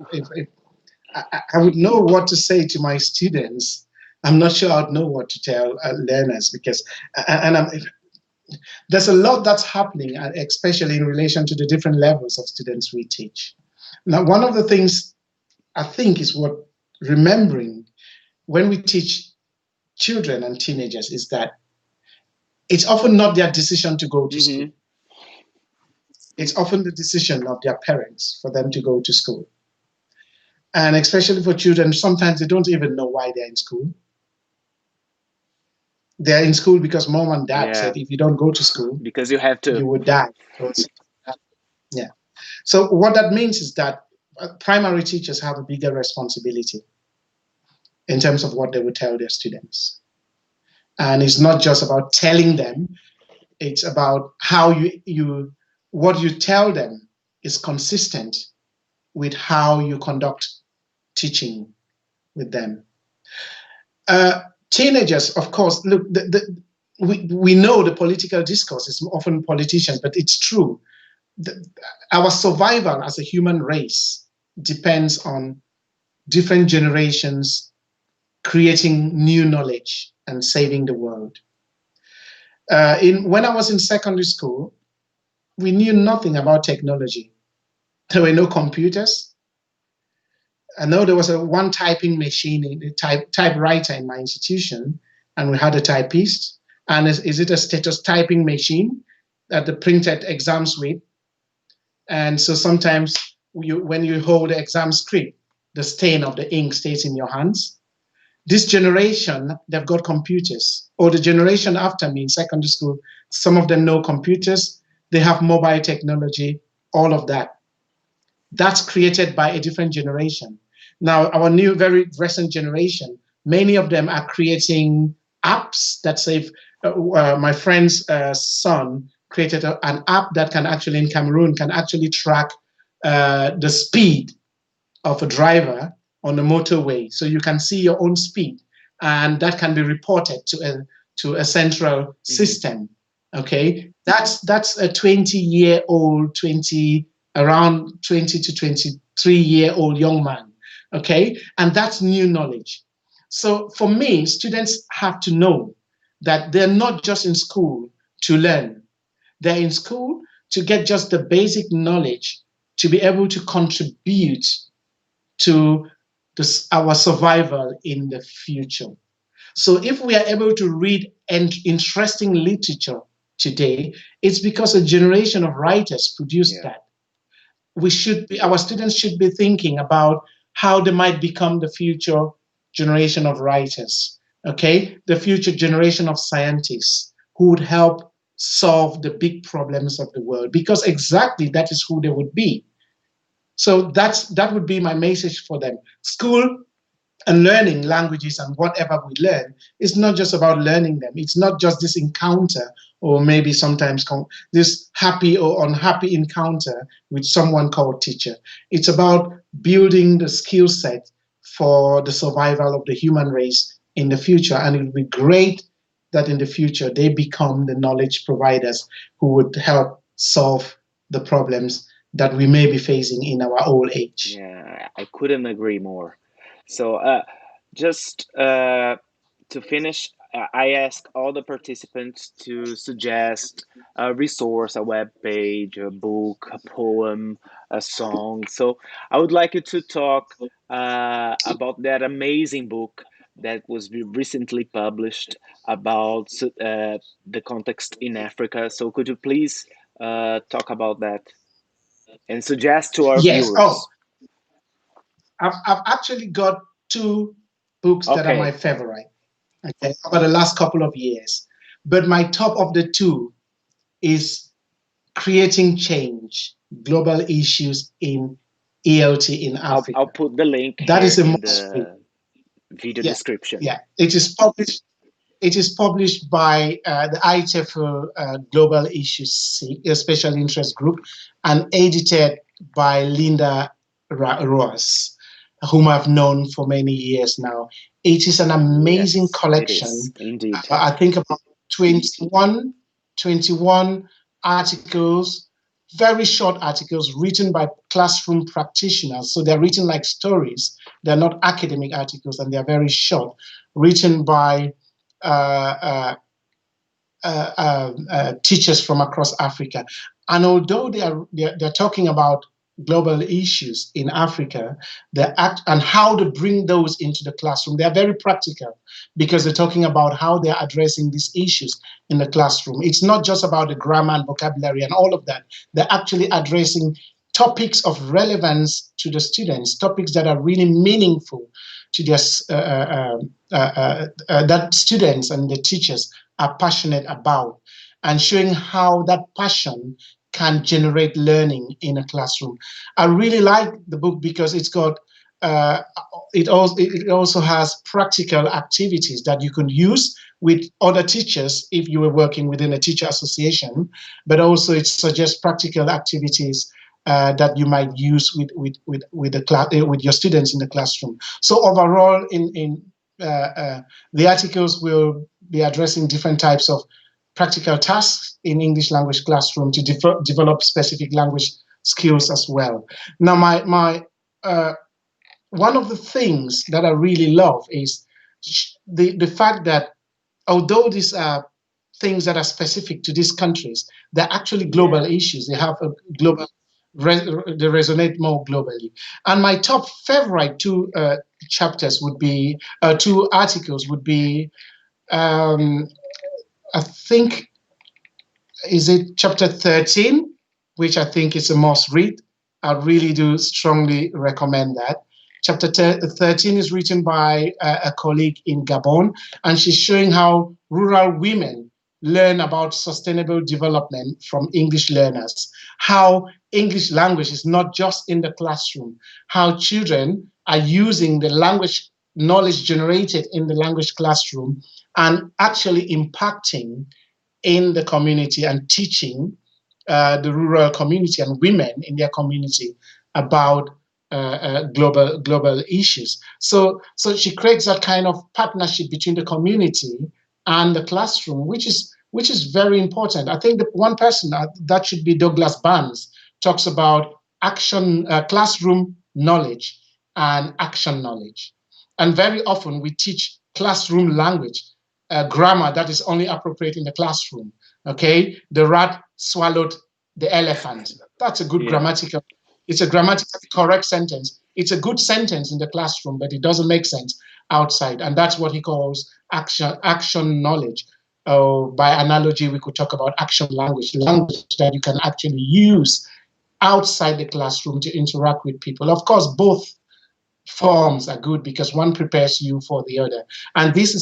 I would know what to say to my students, I'm not sure I'd know what to tell learners because, and there's a lot that's happening, especially in relation to the different levels of students we teach. Now, one of the things I think is what remembering when we teach children and teenagers is that it's often not their decision to go to school. Hmm. It's often the decision of their parents for them to go to school. And especially for children, sometimes they don't even know why they're in school. They're in school because mom and dad said Yeah, if you don't go to school, because you have to. you would die. Yeah. So what that means is that primary teachers have a bigger responsibility in terms of what they would tell their students. And it's not just about telling them, it's about how you what you tell them is consistent with how you conduct teaching with them. Uh, Teenagers, of course, look, we know the political discourse is often politicians, but it's true. The, our survival as a human race depends on different generations creating new knowledge and saving the world. When I was in secondary school, we knew nothing about technology. There were no computers. I know there was a one typing machine, a typewriter in my institution, and we had a typist. And is it a status typing machine that the printed exams with? And so sometimes when you hold the exam script, the stain of the ink stays in your hands. This generation, they've got computers. Or the generation after me in secondary school, some of them know computers. They have mobile technology, all of that. That's created by a different generation. Now, our new, very recent generation, many of them are creating apps that say, my friend's son created an app that can actually, in Cameroon, can actually track the speed of a driver on the motorway. So you can see your own speed, and that can be reported to a central Hmm. system. Okay, that's a 20-year-old, 20 around 20 to 23-year-old young man. Okay, and that's new knowledge. So for me, students have to know that they're not just in school to learn. They're in school to get just the basic knowledge to be able to contribute to our survival in the future. So if we are able to read interesting literature today, it's because a generation of writers produced Yeah. that. Our students should be thinking about how they might become the future generation of writers, okay? The future generation of scientists who would help solve the big problems of the world, because exactly that is who they would be. So that would be my message for them. School and learning languages and whatever we learn is not just about learning them. It's not just this encounter or maybe sometimes this happy or unhappy encounter with someone called teacher. It's about building the skill set for the survival of the human race in the future. And it would be great that in the future they become the knowledge providers who would help solve the problems that we may be facing in our old age. Yeah, I couldn't agree more. So, just to finish, I ask all the participants to suggest a resource, a web page, a book, a poem, a song. So, I would like you to talk about that amazing book that was recently published about the context in Africa. So, could you please talk about that and suggest to our Yes. Oh, viewers? I've actually got two books that are my Okay. favorite, okay, over the last couple of years. But my top of the two is Creating Change, Global Issues in ELT in I'll Africa. put the link That here is a in must read. the video Yeah, description. yeah. It is published by the ITEFL Global Issues Special Interest Group and edited by Linda Ross, whom I've known for many years now. It is an amazing Yes, it is collection. indeed. I think about 21, 21 articles, very short articles written by classroom practitioners. So they're written like stories. They're not academic articles and they're very short, written by uh, teachers from across Africa. And although they're talking about global issues in Africa, they act and how to bring those into the classroom. They're very practical because they're talking about how they're addressing these issues in the classroom. It's not just about the grammar and vocabulary and all of that. They're actually addressing topics of relevance to the students, topics that are really meaningful to their that students and the teachers are passionate about, and showing how that passion can generate learning in a classroom. I really like the book because it's got uh, it also has practical activities that you can use with other teachers if you were working within a teacher association, but also it suggests practical activities that you might use with the class with your students in the classroom. So overall, in the articles will be addressing different types of practical tasks in English language classroom to develop specific language skills as well. Now, my one of the things that I really love is the fact that although these are things that are specific to these countries, they're actually global Yeah. issues. They have a global, they resonate more globally. And my top favorite two chapters would be two articles would be um, I think is it chapter 13, which I think is a must read. I really do strongly recommend that. Chapter 13 is written by a colleague in Gabon, and she's showing how rural women learn about sustainable development from English learners, how English language is not just in the classroom, how children are using the language knowledge generated in the language classroom and actually impacting in the community and teaching the rural community and women in their community about global issues. So she creates that kind of partnership between the community and the classroom, which is very important. I think the one person that should be Douglas Barnes talks about action classroom knowledge and action knowledge, and very often we teach classroom language, grammar that is only appropriate in the classroom. Okay, the rat swallowed the elephant. That's a good Yeah. grammatical. It's a grammatically correct sentence. It's a good sentence in the classroom, but it doesn't make sense outside, and that's what he calls action knowledge. By analogy, we could talk about action language that you can actually use outside the classroom to interact with people. Of course, both forms are good because one prepares you for the other. And this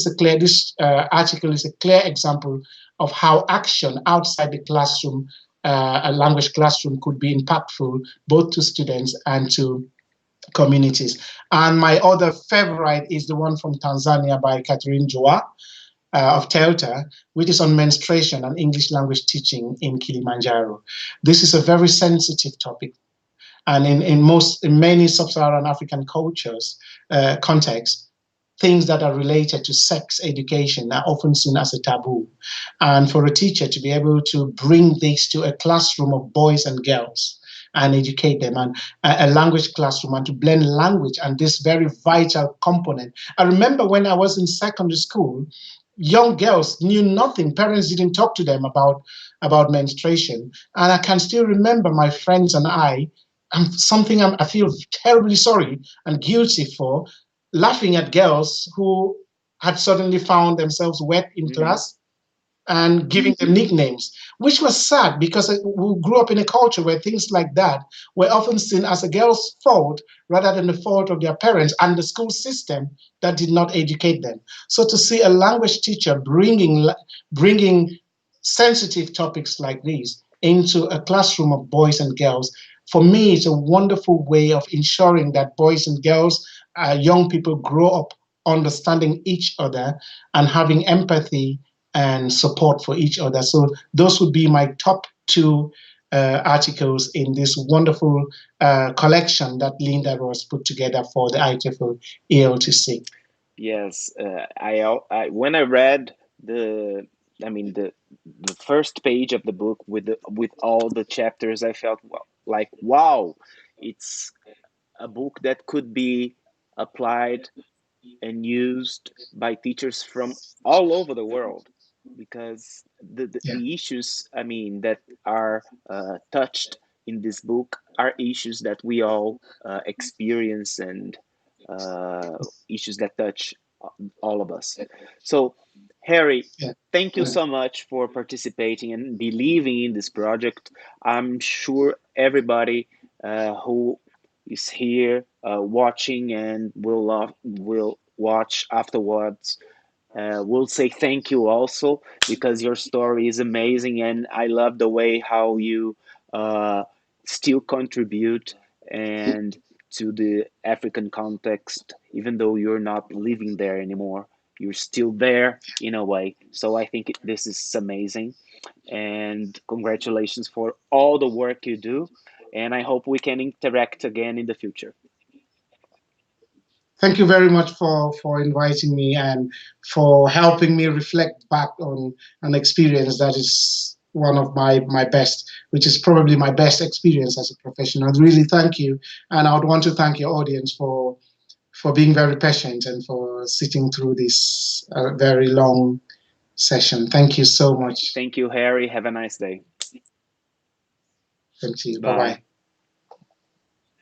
article is a clear example of how action outside the classroom, a language classroom, could be impactful both to students and to communities. And my other favorite is the one from Tanzania by Catherine Joa of Telta, which is on menstruation and English language teaching in Kilimanjaro. This is a very sensitive topic, and in many sub-Saharan African cultures contexts, things that are related to sex education are often seen as a taboo. And for a teacher to be able to bring this to a classroom of boys and girls and educate them, and a language classroom, and to blend language and this very vital component. I remember when I was in secondary school, young girls knew nothing. Parents didn't talk to them about menstruation. And I can still remember my friends and I feel terribly sorry and guilty for, laughing at girls who had suddenly found themselves wet in Hmm. class and giving them nicknames, which was sad because we grew up in a culture where things like that were often seen as a girl's fault rather than the fault of their parents and the school system that did not educate them. So to see a language teacher bringing sensitive topics like these into a classroom of boys and girls, for me, it's a wonderful way of ensuring that boys and girls, young people, grow up understanding each other and having empathy and support for each other. So those would be my top two articles in this wonderful collection that Linda Ross put together for the ITFL ELTC. Yes. I when I read the, I mean the first page of the book with with all the chapters, I felt like wow, it's a book that could be applied and used by teachers from all over the world, because Yeah, the issues, I mean, that are touched in this book are issues that we all experience, and issues that touch all of us. So, Harry, yeah, thank you so much for participating and believing in this project. I'm sure everybody who is here watching and will watch afterwards will say thank you also, because your story is amazing and I love the way how you uh, still contribute and to the African context, even though you're not living there anymore. You're still there in a way. So I think this is amazing. And congratulations for all the work you do. And I hope we can interact again in the future. Thank you very much for inviting me and for helping me reflect back on an experience that is one of my best, which is probably my best experience as a professional. Really, thank you, and I would want to thank your audience for being very patient and for sitting through this very long session. Thank you so much. Thank you, Harry. Have a nice day. Thank you. Bye bye. Bye.